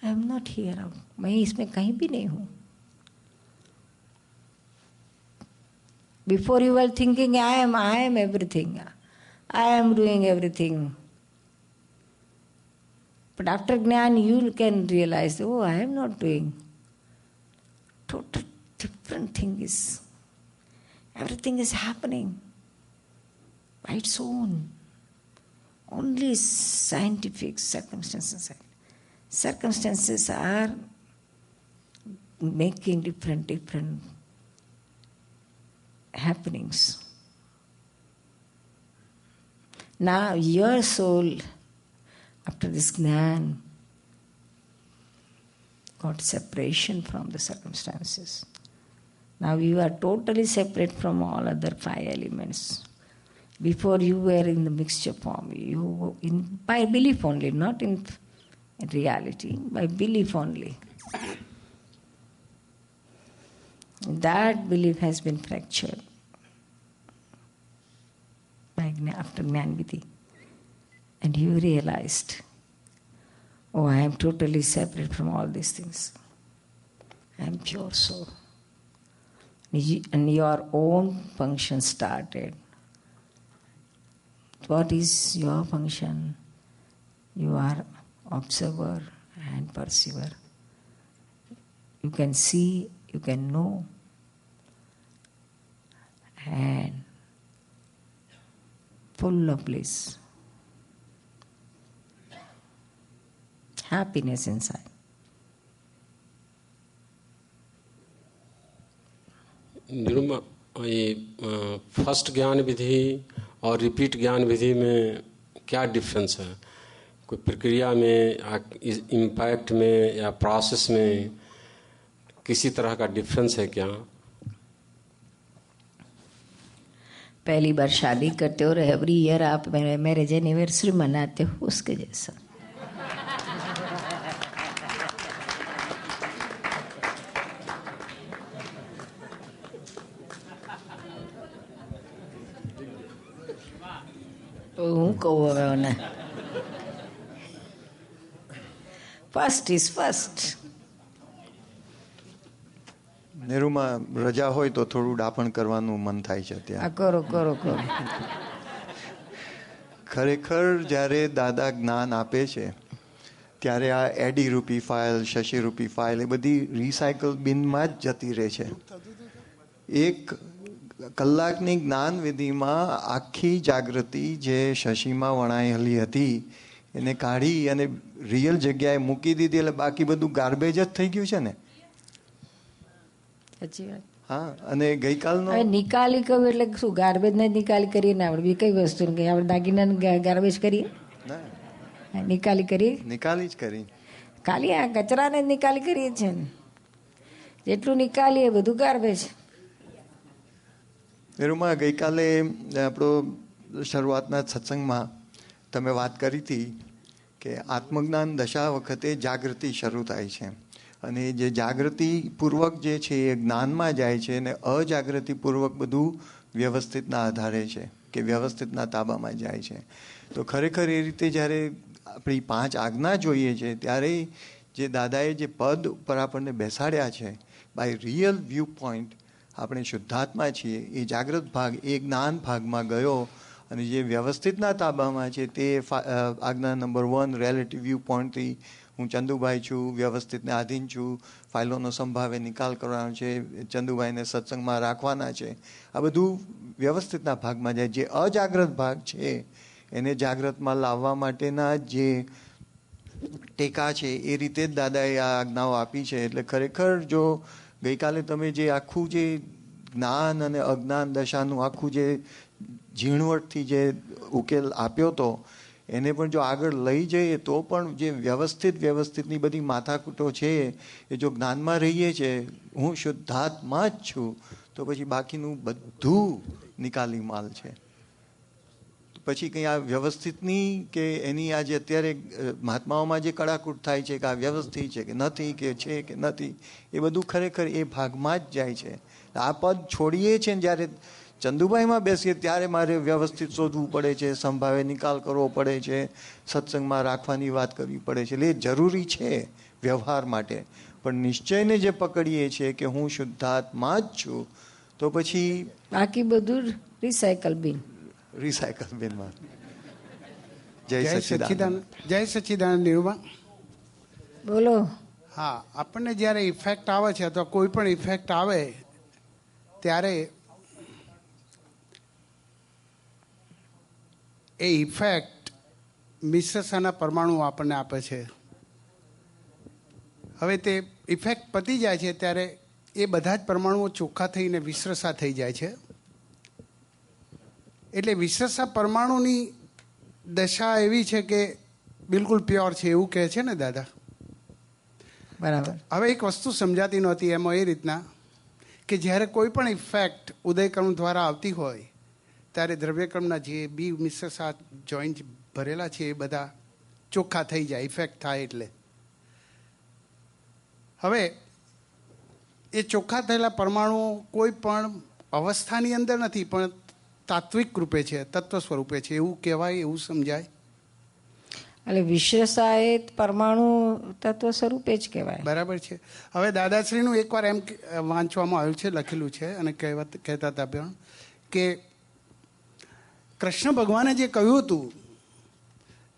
I am not here. मैं इसमें कहीं भी नहीं हूँ. Before you were thinking, I am everything. I am doing everything. But after Jnana, you can realize, oh, I am not doing. Total different thing is. Everything is happening by its own. Only scientific circumstances. Circumstances are making different happenings. Now your soul, after this Jnana, got separation from the circumstances. Now you are totally separate from all other 5 elements. Before you were in the mixture form, you by belief only, not in reality, by belief only. That belief has been fractured after Jnana Vidhi. And you realized, oh, I am totally separate from all these things. I am pure soul. And your own function started. What is your function? You are observer and perceiver. You can see, you can know, and full of bliss. Happiness inside. निरुमा, ये फर्स्ट ज्ञान विधि और रिपीट ज्ञान विधि में क्या डिफरेंस है? कोई प्रक्रिया में, इम्पैक्ट में या प्रोसेस में किसी तरह का डिफरेंस है क्या? पहली बार शादी करते हो और एवरी ईयर आप मैरिज एनिवर्सरी मनाते हो, उसके जैसा. હું કહું હવે મને ફર્સ્ટ ઇઝ ફર્સ્ટ. નેરુમાં રજા હોય તો થોડું ડાપણ કરવાનું મન થાય છે ત્યાં. કરો કરો કરો. ખરેખર જ્યારે દાદા જ્ઞાન આપે છે ત્યારે આ એડી રૂપી ફાઇલ, શશી રૂપી ફાઇલ એ બધી રિસાયકલ બિનમાં જ જતી રહે છે. 1 કલાકની જ્ઞાન વિધિમાં આખી જાગૃતિ જે શશીમાં વણાયેલી હતી એને કાઢી અને રિયલ જગ્યાએ મૂકી દીધી, એટલે બાકી બધું ગાર્બેજ જ થઈ ગયું છે ને. સાચી વાત. હા, અને ગઈકાલનો નિકાલી કહું એટલે શું? ગાર્બેજ ને નિકાલી કરીએ ને આપણે બી કઈ વસ્તુ આપણે દાગીના ગાર્બેજ કરીએ? નિકાલી કરીએ, નિકાલી જ કરી. ખાલી આ કચરાને નિકાલી કરીએ છે ને. જેટલું નિકાલીએ બધું ગાર્બેજ. એમાં ગઈકાલે આપણો શરૂઆતના સત્સંગમાં તમે વાત કરી હતી કે આત્મજ્ઞાન દશા વખતે જાગૃતિ શરૂ થાય છે, અને જે જાગૃતિપૂર્વક જે છે એ જ્ઞાનમાં જાય છે, અને અજાગૃતિપૂર્વક બધું વ્યવસ્થિતના આધારે છે કે વ્યવસ્થિતના તાબામાં જાય છે. તો ખરેખર એ રીતે જ્યારે આપણી 5 આજ્ઞા જોઈએ છે ત્યારે જે દાદાએ જે પદ ઉપર આપણને બેસાડ્યા છે, બાય રિયલ વ્યૂ પોઈન્ટ આપણે શુદ્ધાત્મા છીએ, એ જાગૃત ભાગ એ જ્ઞાન ભાગમાં ગયો, અને જે વ્યવસ્થિતના તાબામાં છે તે આજ્ઞા નંબર 1 રિલેટિવ વ્યૂ પોઈન્ટથી હું ચંદુભાઈ છું, વ્યવસ્થિતને આધીન છું, ફાઇલોનો સંભાવે નિકાલ કરવાનો છે, ચંદુભાઈને સત્સંગમાં રાખવાના છે, આ બધું વ્યવસ્થિતના ભાગમાં જાય. જે અજાગ્રત ભાગ છે એને જાગ્રતમાં લાવવા માટેના જે ટેકા છે એ રીતે જ દાદાએ આ આજ્ઞાઓ આપી છે. એટલે ખરેખર જો ગઈકાલે તમે જે આખું જે જ્ઞાન અને અજ્ઞાન દશાનું આખું જે ઝીણવટથી જે ઉકેલ આપ્યો હતો એને પણ જો આગળ લઈ જઈએ તો પણ જે વ્યવસ્થિતની બધી માથાકૂટો છે એ જો જ્ઞાનમાં રહીએ છે, હું શુદ્ધાત્મા જ છું, તો પછી બાકીનું બધું નિકાલી માલ છે. પછી કંઈ આ વ્યવસ્થિતની કે એની આ જે અત્યારે મહાત્માઓમાં જે કડાકૂટ થાય છે કે આ વ્યવસ્થિત છે કે નથી, કે છે કે નથી, એ બધું ખરેખર એ ભાગમાં જ જાય છે. આ પદ છોડીએ છીએ ને જ્યારે ચંદુભાઈમાં બેસીએ ત્યારે મારે વ્યવસ્થિત શોધવું પડે છે, સંભાવે નિકાલ કરવો પડે છે, સત્સંગમાં રાખવાની વાત કરવી પડે છે. એટલે એ જરૂરી છે વ્યવહાર માટે. પણ નિશ્ચયને જે પકડીએ છીએ કે હું શુદ્ધાત્મા જ છું, તો પછી બાકી બધું રિસાયકલ બિનમાં. જય સચ્ચિદાનંદ. જય સચ્ચિદાનંદ. નિરૂપા બોલો. હા, આપણને જ્યારે ઇફેક્ટ આવે છે અથવા કોઈ પણ ઇફેક્ટ આવે ત્યારે એ ઇફેક્ટ મિશ્રસાના પરમાણુ આપણને આપે છે. હવે તે ઇફેક્ટ પતી જાય છે ત્યારે એ બધા જ પરમાણુઓ ચોખ્ખા થઈને વિશ્રસા થઈ જાય છે. એટલે વિશ્રસા પરમાણુની દશા એવી છે કે બિલકુલ પ્યોર છે એવું કહે છે ને દાદા? બરાબર. હવે એક વસ્તુ સમજાતી નહોતી એમાં એ રીતના કે જ્યારે કોઈ પણ ઇફેક્ટ ઉદયકર્મ દ્વારા આવતી હોય ત્યારે દ્રવ્યકર્મના જે બી મિશ્રસા જોઈન્ટ ભરેલા છે એ બધા ચોખ્ખા થઈ જાય ઇફેક્ટ થાય એટલે. હવે એ ચોખ્ખા થયેલા પરમાણુઓ કોઈ પણ અવસ્થાની અંદર નથી પણ તાત્વિક રૂપે છે, તત્વ સ્વરૂપે છે એવું કહેવાય, એવું સમજાય? એટલે વિશ્રસા એ પરમાણુ તત્વ સ્વરૂપે જ કહેવાય. બરાબર છે. હવે દાદાશ્રીનું એકવાર એમ વાંચવામાં આવ્યું છે, લખેલું છે અને કહેતા હતા પણ કે કૃષ્ણ ભગવાને જે કહ્યું હતું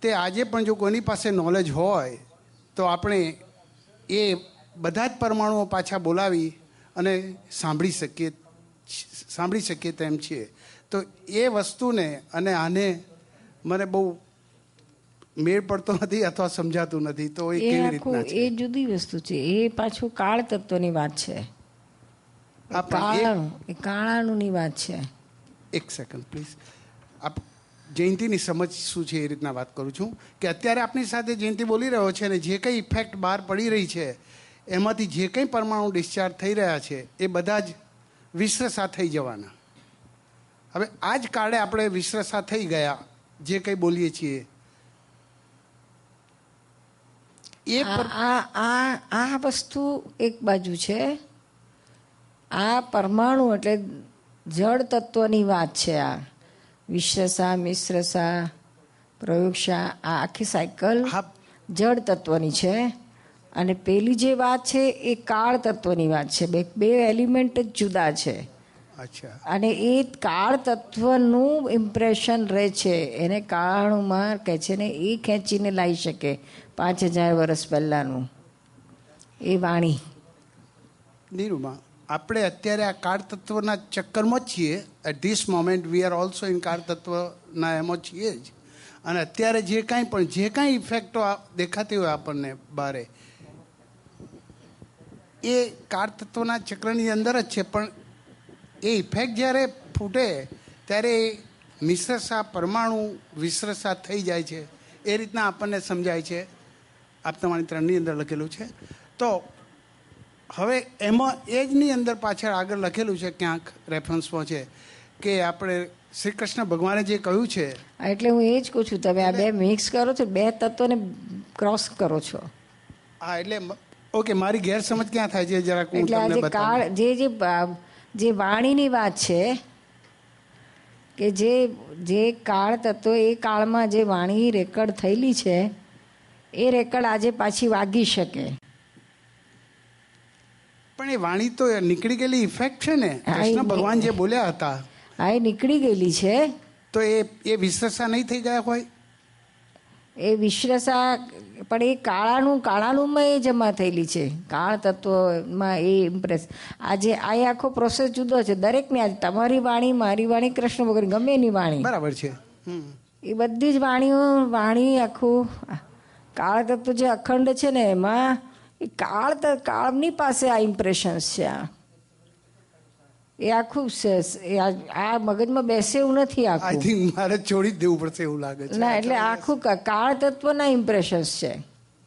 તે આજે પણ જો કોઈની પાસે નોલેજ હોય તો આપણે એ બધા જ પરમાણુઓ પાછા બોલાવી અને સાંભળી શકીએ તેમ છીએ. તો એ વસ્તુને અને આને મને બહુ મેળ પડતો નથી અથવા સમજાતું નથી. તો એ કેવી રીતના છે? એ જુદી વસ્તુ છે. એ પાછું કાળ તત્વની વાત છે. કાળાનું વાત છે. એક સેકન્ડ પ્લીઝ. આપ જયંતિની સમજ શું છે એ રીતના વાત કરું છું કે અત્યારે આપની સાથે જયંતિ બોલી રહ્યો છે અને જે કંઈ ઇફેક્ટ બહાર પડી રહી છે એમાંથી જે કંઈ પરમાણુ ડિસ્ચાર્જ થઈ રહ્યા છે એ બધા જ વિશ્રસા થઈ જવાના. હવે આ જ કાળે આપણે વિશ્રસા થઈ ગયા જે કંઈ બોલીએ છીએ એ આ વસ્તુ એક બાજુ છે. આ પરમાણુ એટલે જળ તત્વની વાત છે. આ વિશ્રસા, મિશ્રસા, પ્રયોગશા, આ આખી સાયકલ જળ તત્વની છે. અને પેલી જે વાત છે એ કાળ તત્વની વાત છે. બે એલિમેન્ટ જ જુદા છે. અને એ કાળ તત્વનું ઇમ્પ્રેશન રહે છે. એને કાળાણુમાં કહે છે ને, એ ખેંચીને લાવી શકે 5000 વર્ષ પહેલાનું એ વાણી. નીરુમાં આપણે અત્યારે આ કાળ તત્વના ચક્કરમાં જ છીએ. At this moment we are also in કાળ તત્વના એમાં છીએ જ. અને અત્યારે જે કાંઈ ઇફેક્ટો દેખાતી હોય આપણને બારે એ કાળ તત્વના ચક્રની અંદર જ છે. પણ એ ઇફેક્ટ જ્યારે ફૂટે ત્યારે મિશ્રસા પરમાણુ વિશ્રસા થઈ જાય છે. એ રીતના આપણને સમજાય છે. આપ તમારી 3ની અંદર લખેલું છે. તો હવે એમાં એ જની અંદર પાછળ આગળ લખેલું છે ક્યાંક રેફરન્સમાં છે કે આપણે શ્રી કૃષ્ણ ભગવાને જે કહ્યું છે. એટલે હું એ જ કહું છું, તમે આ બે મિક્સ કરો છો, બે તત્વોને ક્રોસ કરો છો. હા, એટલે ઓકે, મારી ગેરસમજ ક્યાં થાય છે જરાક હું તમને બતાવું. જે વાણીની વાત છે કે જે કાળ તત્વ, એ કાળમાં જે વાણી રેકર્ડ થયેલી છે એ રેકર્ડ આજે પાછી વાગી શકે. પણ એ વાણી તો નીકળી ગયેલી ઇફેક્ટ છે ને. કૃષ્ણ ભગવાન જે બોલ્યા હતા હા, એ નીકળી ગયેલી છે. તો એ વિશ્રસા નહીં થઈ ગયા હોય? એ વિશ્રસા પણ એ કાળાનુંમાં એ જમા થયેલી છે. કાળ તત્વમાં એ ઇમ્પ્રેસ. આજે આ આખો પ્રોસેસ જુદો છે દરેકની. આજે તમારી વાણી, મારી વાણી, કૃષ્ણ ભગવાન ગમે એની વાણી બરાબર છે. એ બધી જ વાણી આખું કાળ તત્વ જે અખંડ છે ને એમાં એ કાળની પાસે આ ઇમ્પ્રેશન્સ છે. એ આખું આ મગજમાં બેસે એવું નથી. આખું મારે છોડી દેવું પડશે એવું લાગે છે. ના, એટલે આખું કાળ તત્વના ઇમ્પ્રેશન્સ છે.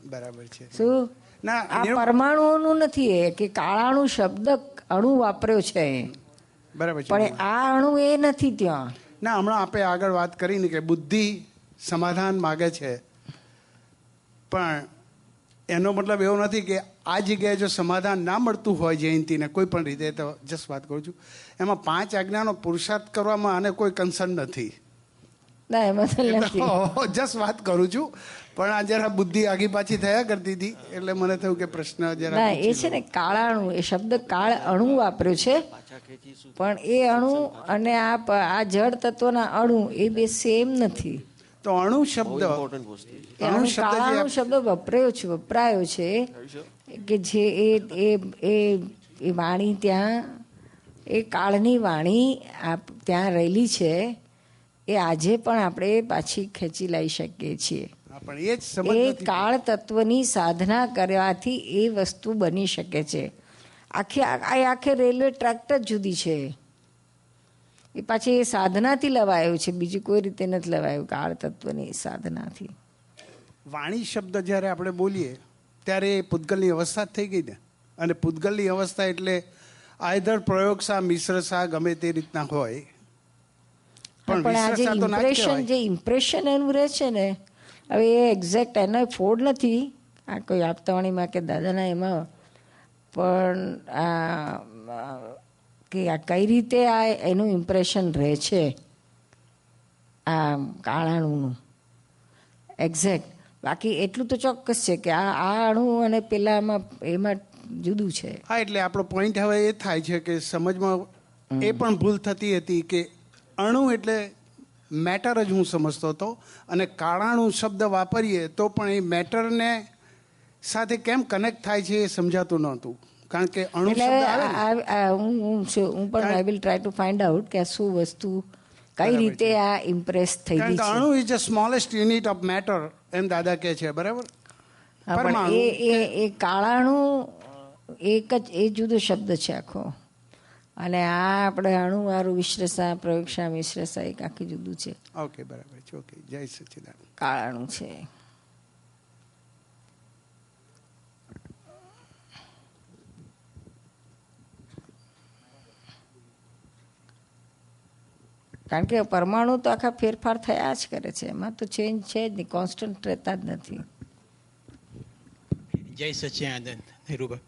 બરાબર છે. શું આ પરમાણુઓનું નથી, એ કે કાળાણુ શબ્દ અણુ વાપર્યો છે. બરાબર છે. પણ આ અણુ એ નથી ત્યાં. ના, હમણાં આપણે આગળ વાત કરીને કે બુદ્ધિ સમાધાન માગે છે, પણ એનો મતલબ એવો નથી કે આ જગ્યાએ જો સમાધાન ના મળતું હોય જયંતીને કોઈ પણ રીતે, તો જસ્ટ વાત કરું છું, એમાં 5 આજ્ઞાનો પુરુષાર્થ કરવામાં આને કોઈ કન્સર્ન નથી. ના, એમાં જસ્ટ વાત કરું છું. પણ આ જરા બુદ્ધિ આગી પાછી થયા કરતી હતી એટલે મને થયું કે પ્રશ્ન જરા એ છે ને કાળાણુ, એ શબ્દ કાળ અણુ વાપર્યો છે, પણ એ અણુ અને આ જળ તત્વના અણુ એ બે સેમ નથી. તો અણુ શબ્દ વપરાયો છે કે જે એ વાણી ત્યાં, એ કાળની વાણી ત્યાં રહેલી છે, એ આજે પણ આપણે પાછી ખેંચી લઈ શકીએ છીએ. એ કાળ તત્વની સાધના કરવાથી એ વસ્તુ બની શકે છે. આખે રેલવે ટ્રેક જ જુદી છે. એ પાછી એ સાધનાથી લવાયું છે, બીજી કોઈ રીતે નથી લવાયું. કાળ તત્વની સાધનાથી. વાણી શબ્દ જ્યારે આપણે બોલીએ ત્યારે એ પૂતગલની અવસ્થા થઈ ગઈ ને, અને પૂતગલની અવસ્થા એટલે આઈધર પ્રયોગશા મિશ્રશા ગમે તે રીતના હોય, પણ જે ઇમ્પ્રેશન એનું રહે છે ને, હવે એ એક્ઝેક્ટ એનો ફોડ નથી આ કોઈ આપતાવાણીમાં કે દાદાના એમાં, પણ કે આ કઈ રીતે આ એનું ઇમ્પ્રેશન રહે છે આ કાળાણુનું એક્ઝેક્ટ. બાકી એટલું તો ચોક્કસ છે કે આ અણુ અને પેલામાં એમાં જુદું છે. હા, એટલે આપણો પોઈન્ટ હવે એ થાય છે કે સમજમાં એ પણ ભૂલ થતી હતી કે અણુ એટલે મેટર જ હું સમજતો હતો, અને કાળાણુ શબ્દ વાપરીએ તો પણ એ મેટરને સાથે કેમ કનેક્ટ થાય છે એ સમજાતું નહોતું. કારણ કે અણુ હું પણ I will try to find out કે શું વસ્તુ કઈ રીતે આ ઇમ્પ્રેસ થઈ ગઈ છે. અણુ is the smallest unit of matter એમ દાદા કહે છે, બરાબર. એ કાળાણુ એક જ એ જુદો શબ્દ છે આખો, અને આ આપણે અણુવાળું વિશ્લેષા પ્રયોગશા મિશ્રશા એક આખી જુદું છે. ઓકે, બરાબર છે. ઓકે, જય સચ્ચિદાનંદ. કાળાણું છે. કારણ કે પરમાણુ તો આખા ફેરફાર થયા જ કરે છે, એમાં તો ચેન્જ છે જ નહીં, કોન્સ્ટન્ટ રહેતા જ નથી. જય સચ્ચિદાનંદ. નિરૂપા,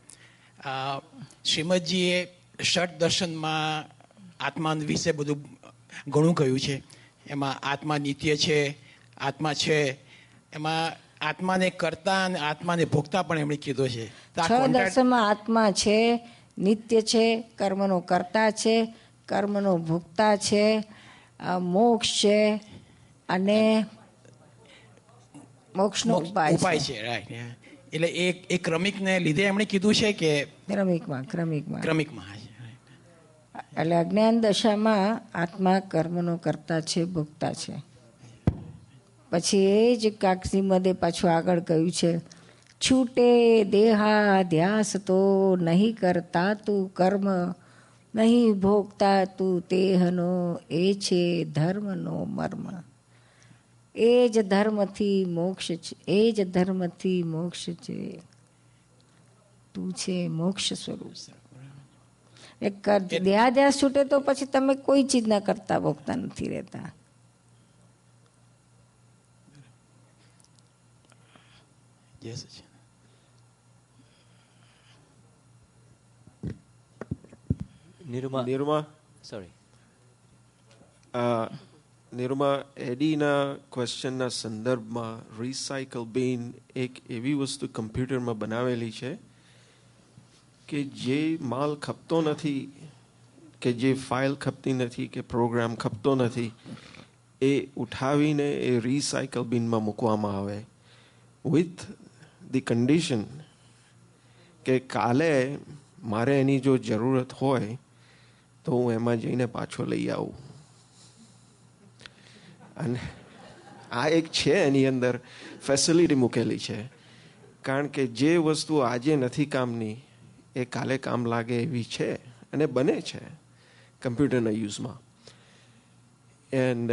શ્રીમદજીએ ષટ દર્શનમાં આત્મા વિશે બધું ઘણું કહ્યું છે. એમાં આત્મા નિત્ય છે, આત્મા છે, એમાં આત્માને કરતા અને આત્માને ભોગતા પણ એમણે કીધો છે. છ દર્શનમાં આત્મા છે, નિત્ય છે, કર્મનો કરતા છે, કર્મનો ભોગતા છે, મોક્ષ છે, અને મોક્ષનો ઉપાય છે. રાઈટ. એટલે એ ક્રમિકને લીધે એમણે કીધું છે કે ક્રમિકમાં એટલે અજ્ઞાન દશામાં આત્મા કર્મનો કરતા છે, ભોગતા છે. પછી એ જ કાકસીમદે પાછું આગળ કહ્યું છે, છૂટે દેહાધ્યાસ તો નહીં કરતા તું કર્મ, નહીં ભોગતા તું તેહનો, એ છે ધર્મનો મર્મ. એ જ ધર્મથી મોક્ષ છે, એ જ ધર્મથી મોક્ષ છે, તું છે મોક્ષ સ્વરૂપ. દેહાધ્યાસ છૂટે તો પછી તમે કોઈ ચીજના કરતા ભોગતા નથી રહેતા. નિરૂમા, એડીના ક્વેશ્ચનના સંદર્ભમાં રિસાયકલ બિન એક એવી વસ્તુ કમ્પ્યુટરમાં બનાવેલી છે કે જે માલ ખપતો નથી, કે જે ફાઇલ ખપતી નથી, કે પ્રોગ્રામ ખપતો નથી, એ ઉઠાવીને એ રિસાયકલ બિનમાં મૂકવામાં આવે, વિથ ધી કન્ડિશન કે કાલે મારે એની જો જરૂરત હોય તો હું એમાં જઈને પાછો લઈ આવું. આ એક છે એની અંદર ફેસિલિટી મૂકેલી છે, કારણ કે જે વસ્તુ આજે નથી કામની એ કાલે કામ લાગે એવી છે અને બને છે કમ્પ્યુટરના યુઝમાં. એન્ડ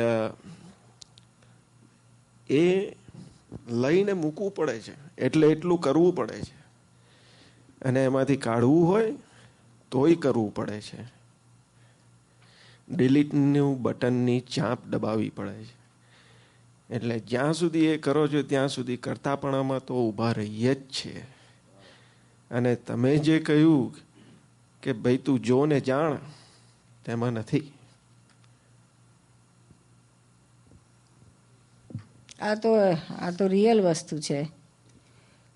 એ લઈને મૂકવું પડે છે, એટલે એટલું કરવું પડે છે, અને એમાંથી કાઢવું હોય તોય કરવું પડે છે. ડિલીટનું બટનની ચાંપ દબાવવી પડે છે. એટલે જ્યાં સુધી એ કરો છો ત્યાં સુધી કરતાપણામાં તો ઊભા રહીએ જ છે. અને તમે જે કહ્યું કે ભાઈ તું જો ને જાણ, તેમાં નથી. આ તો રિયલ વસ્તુ છે.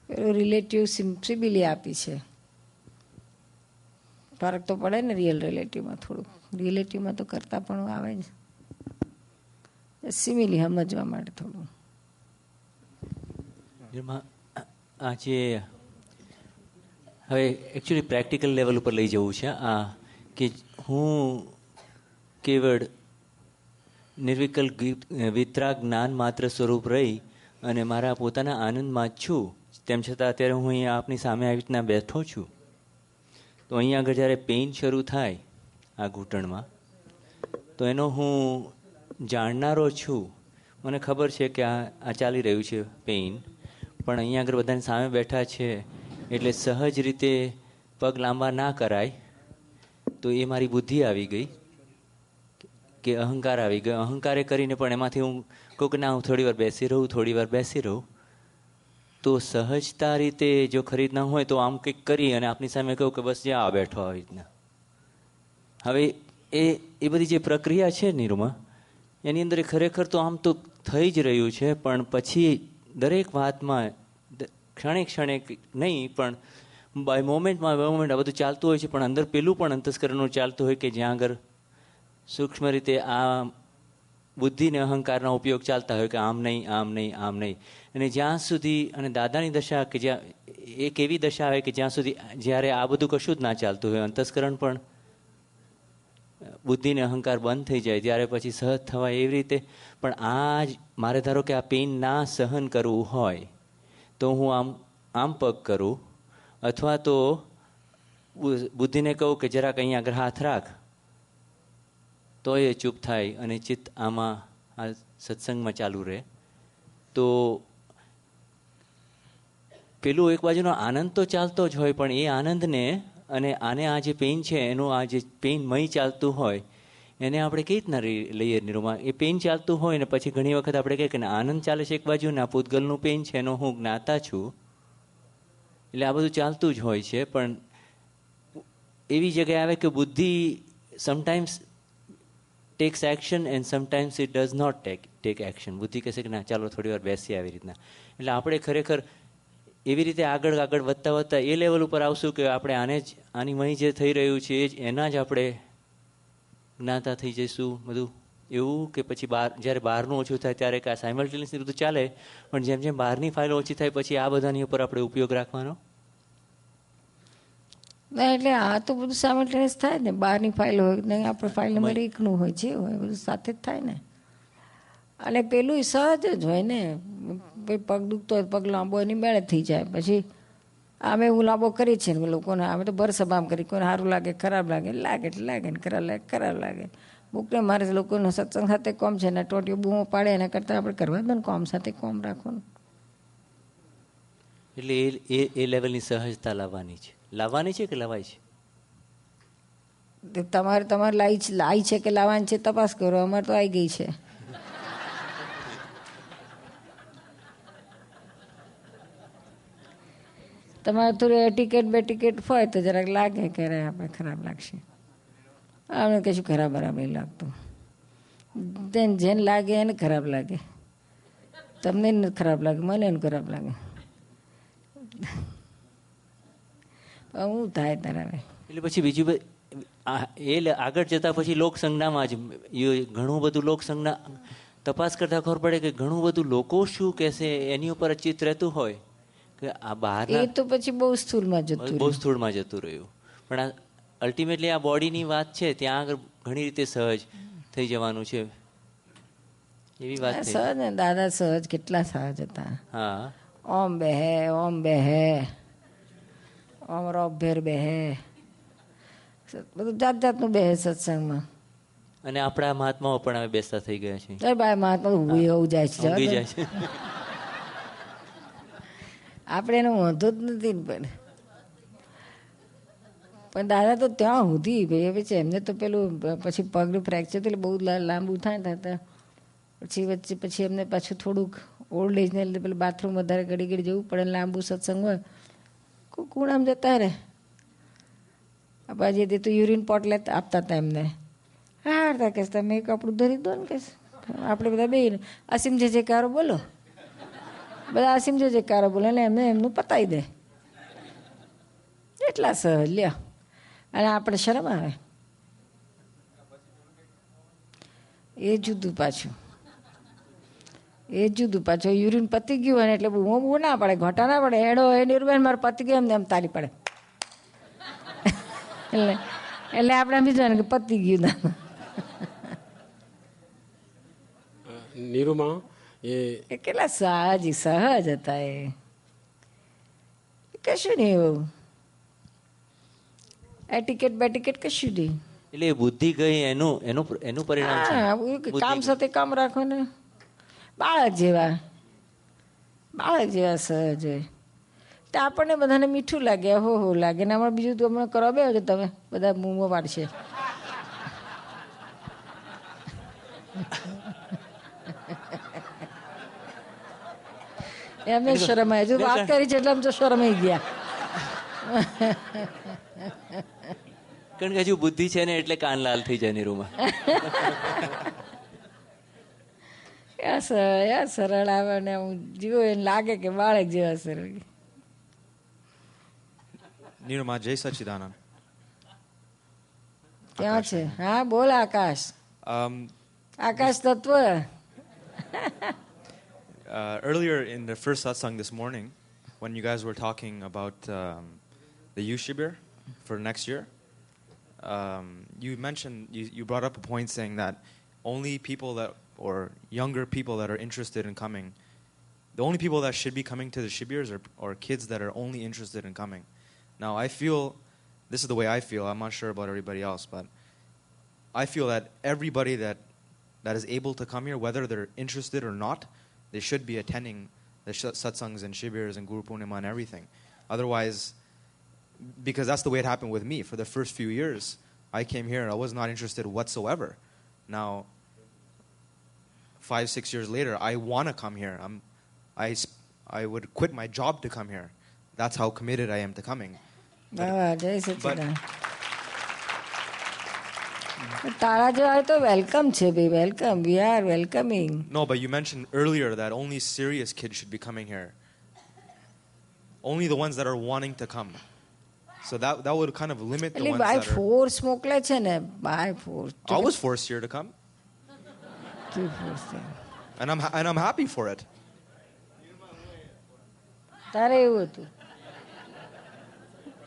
પેલું રિલેટિવ સિમ્પલી આપી છે. ફરક તો પડે ને રિયલ રિલેટિવમાં થોડુંક. રિલેટિવમાં તો કરતા પણ આવે જ, સિમિલી સમજવા માટે થોડું. આજે હવે એકચ્યુઅલી પ્રેક્ટિકલ લેવલ ઉપર લઈ જવું છે આ, કે હું કેવળ નિર્વિકલ્પ વિતરાગ જ્ઞાન માત્ર સ્વરૂપ રહી અને મારા પોતાના આનંદમાં જ છું. તેમ છતાં અત્યારે હું અહીંયા આપની સામે આવી રીતના બેઠો છું. તો અહીંયા આગળ જ્યારે પેઇન શરૂ થાય આ ઘૂંટણમાં, તો એનો હું જાણનારો છું. મને ખબર છે કે આ ચાલી રહ્યું છે પેઇન, પણ અહીંયા આગળ બધાની સામે બેઠા છે એટલે સહજ રીતે પગ લાંબા ના કરાય. તો એ મારી બુદ્ધિ આવી ગઈ કે અહંકાર આવી ગયો. અહંકારે કરીને પણ એમાંથી હું કહું કે ના, હું થોડી વાર બેસી રહું, થોડી વાર બેસી રહું. તો સહજતા રીતે જો ખરીદના હોય તો આમ કંઈક કરી અને આપની સામે કહું કે બસ જ્યાં બેઠો આવી રીતના. હવે એ બધી જે પ્રક્રિયા છે નિરૂમા, એની અંદર ખરેખર તો આમ તો થઈ જ રહ્યું છે, પણ પછી દરેક વાતમાં ક્ષણે ક્ષણે નહીં પણ બાય મોમેન્ટમાં આ બધું ચાલતું હોય છે. પણ અંદર પેલું પણ અંતસ્કરણનું ચાલતું હોય કે જ્યાં આગળ સૂક્ષ્મ રીતે આ બુદ્ધિ ને અહંકારના ઉપયોગ ચાલતા હોય કે આમ નહીં, આમ નહીં, આમ નહીં. અને જ્યાં સુધી, અને દાદાની દશા કે જ્યાં એક એવી દશા આવે કે જ્યાં સુધી જ્યારે આ બધું કશું જ ના ચાલતું હોય, અંતસ્કરણ પણ બુદ્ધિ ને અહંકાર બંધ થઈ જાય, ત્યારે પછી સહજ થવાય એવી રીતે. પણ આ જ મારે ધારો કે આ પેઇન ના સહન કરવું હોય તો હું આમ પગ કરું, અથવા તો બુદ્ધિને કહું કે જરાક અહીંયા આગળ હાથ રાખ, તો એ ચૂપ થાય અને ચિત્ત આમાં આ સત્સંગમાં ચાલુ રહે. તો પેલું એક બાજુનો આનંદ તો ચાલતો જ હોય, પણ એ આનંદને અને આને આ જે પેઇન છે એનું આ જે પેઇનમય ચાલતું હોય એને આપણે કઈ રીતના લઈએ નિરૂમા? એ પેઇન ચાલતું હોય ને પછી ઘણી વખત આપણે કહીએ કે આનંદ ચાલે છે એક બાજુ, ને આ પૂતગલનું પેઇન છે એનો હું જ્ઞાતા છું, એટલે આ બધું ચાલતું જ હોય છે. પણ એવી જગ્યાએ આવે કે બુદ્ધિ sometimes takes action and sometimes it does not take action. બુદ્ધિ કહેશે કે ના ચાલો થોડી વાર બેસીએ આવી રીતના. એટલે આપણે ખરેખર એવી રીતે આગળ વધતા એ લેવલ ઉપર આવશું કે આપણે આની મય જે થઈ રહ્યું છે એ જ એના જ આપણે જ્ઞાતા થઈ જઈશું બધું. એવું કે પછી જ્યારે બહારનું ઓછું થાય ત્યારે કે આ સાયમલ્ટેનિયસલી બધું ચાલે, પણ જેમ જેમ બહારની ફાઇલો ઓછી થાય પછી આ બધાની ઉપર આપણે ઉપયોગ રાખવાનો. ના, એટલે આ તો બધું સાયમલ્ટેનિયસ થાય ને. બહારની ફાઇલ હોય ને આપણે ફાઇલ નંબર 1નું હોય, જે હોય બધું સાથે જ થાય ને. અને પેલું સહજ જ હોય ને. પગ દુખતો હોય પગ લાંબો એની મેળે થઈ જાય. પછી અમે એવું લાંબો કરી છે ને લોકોને, અમે તો ભરસભામ કરી, કોઈને સારું લાગે ખરાબ લાગે એટલે લાગે ને ખરાબ લાગે. બુકને મારે લોકોને સત્સંગ સાથે કોમ છે ને ટોટીઓ બૂમો પાડે એના કરતાં આપણે કરવા જ ને કોમ સાથે કોમ રાખવાનું. એટલે એ લેવલની સહજતા લાવવાની છે કે લવાય છે? તમારે લાવી છે કે લાવવાની છે તપાસ કરો. અમારે તો આવી ગઈ છે. તમારે થોડી ટિકિટ હોય તો જરાક લાગે કે આપણે ખરાબ લાગશે. આપણે કશું ખરાબ બરાબર નહીં લાગતું. જેને લાગે એને ખરાબ લાગે. તમને ખરાબ લાગે, મને એને ખરાબ લાગે. હું થાય તારે. એટલે પછી બીજું એ આગળ જતા પછી લોકસંજ્ઞામાં જ ઘણું બધું લોકસંજ્ઞા તપાસ કરતા ખબર પડે કે ઘણું બધું લોકો શું કહેશે એની ઉપર ચિત્ત રહેતું હોય કે આ બહાર એ તો પછી બહુ સ્થૂળમાં જતું રહ્યું. પણ આ અલ્ટિમેટલી આ બોડીની વાત છે, ત્યાં આગળ ઘણી રીતે સહજ થઈ જવાનું છે. એવી વાત થઈ. સહજ ને દાદા સહજ કેટલા સહજ હતા. હા ઓમ બેહે ઓમ રોભેર બેહે બધું જાત જાતનું બેહે સત્સંગમાં. અને આપણા મહાત્માઓ પણ હવે બેસતા થઈ ગયા છે. જય ભાઈ મહાત્મા ઊંઘી હોવું જાય છે. ઊંઘી જાય છે. આપણે એનો વાંધો જ નથી પણ દાદા તો ત્યાં સુધી ભાઈ પછી એમને તો પેલું પછી પગનું ફ્રેક્ચર એટલે બહુ લાંબુ થાય થતા પછી એમને પાછું થોડુંક ઓલ્ડ એજને લીધે પેલું બાથરૂમ વધારે ઘડી ઘડી જવું પડે લાંબુ સત્સંગ હોય કુણામ જતા રહે. બાજી તો યુરિન પોટ લેતા આપતા હતા એમને. હા કે તમે કપડું ધરી દો ને કે આપણે બધા બે અસીમ જે કારો બોલો બધા અસીમ જે કારો બોલે એટલે એમને એમનું પતાવી દે એટલા સહજ લ્યો. અને આપણે શરમ આવે એ જુદું પાછું યુરિન પતી ગયું હોય ને એટલે બહુ ના પડે ઘટા ના પડે હેડો એ નિર્બેન મારે પતી ગયું એમને એમ તારી પડે એટલે આપણે બીજું કે પતી ગયું ના. નિરૂમા એ કેટલા સહજ હતા એ કશું નહીં એવું એટિકેટ બેટિકેટ કશું નહીં. એટલે બુદ્ધિ ગઈ એનું પરિણામ છે. કામ સાથે કામ રાખો ને બાળક જેવા સહજ હોય તો આપણને બધાને મીઠું લાગે હો લાગે ને અમારે બીજું તો હમણાં કરવા બે કે તમે બધા મૂમો પાડશે. એમને શરમ આવી હજુ વાત કરી છે એટલે આમ તો શરમાઈ ગયા. કારણ કે હજુ બુદ્ધિ છે ને એટલે કાન લાલ થઈ જાય નિરૂમાં. સરળ આવે ને હું જીવો એને લાગે કે બાળક જેવા સરળ. નિરૂમા જય સચ્ચિદાનંદ. ક્યાં છે? હા બોલ આકાશ. આકાશ તત્વ. Earlier in the first satsang this morning, when you guys were talking about the youth shibir for next year, you mentioned, you brought up a point saying that only people that, or younger people that are interested in coming, the only people that should be coming to the shibirs are kids that are only interested in coming. Now I feel, this is the way I feel, I'm not sure about everybody else, but I feel that everybody that is able to come here, whether they're interested or not, they should be attending the satsangs and shibirs and Guru Purnima and everything. Otherwise, because that's the way it happened with me. For the first few years, I came here and I was not interested whatsoever. Now, 5-6 years later, I want to come here. I would quit my job to come here. That's how committed I am to coming. તારા જેવા તો વેલકમ છે ભાઈ welcome we are welcoming. No, but you mentioned earlier that only serious kids should be coming here. Only the ones that are wanting to come. So that would kind of limit the ones by that force મોકલે છે ને by force. I was forced here to come. And I'm happy for it. તારે એવું હતું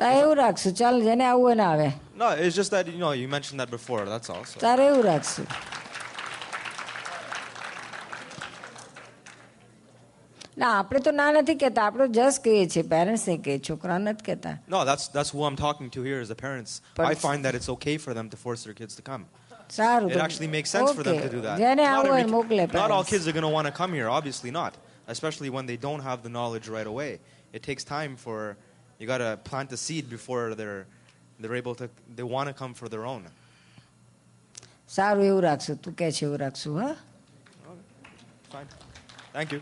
તારે એવું રાખશું ચાલ જેને આવું ને આવે. No, it's just that you mentioned that before, that's all. So. તારે એવું રાખશું. ના આપણે તો ના નથી કહેતા આપણે જસ્ટ કહીએ છીએ પેરેન્ટ્સ ને કહીએ છોકરા નથી કહેતા. No, that's who I'm talking to here is the parents. I find that it's okay for them to force their kids to come. સારું. It actually makes sense for them to do that. જેને આવું હોય મોકલે. Not all kids are going to want to come here, obviously not. Especially when they don't have the knowledge right away. It takes time for, you got to plant the seed before they're able to, they want to come for their own. સારું એવું રાખશું તું કહે છે એવું રાખશું. હા Fine. Thank you.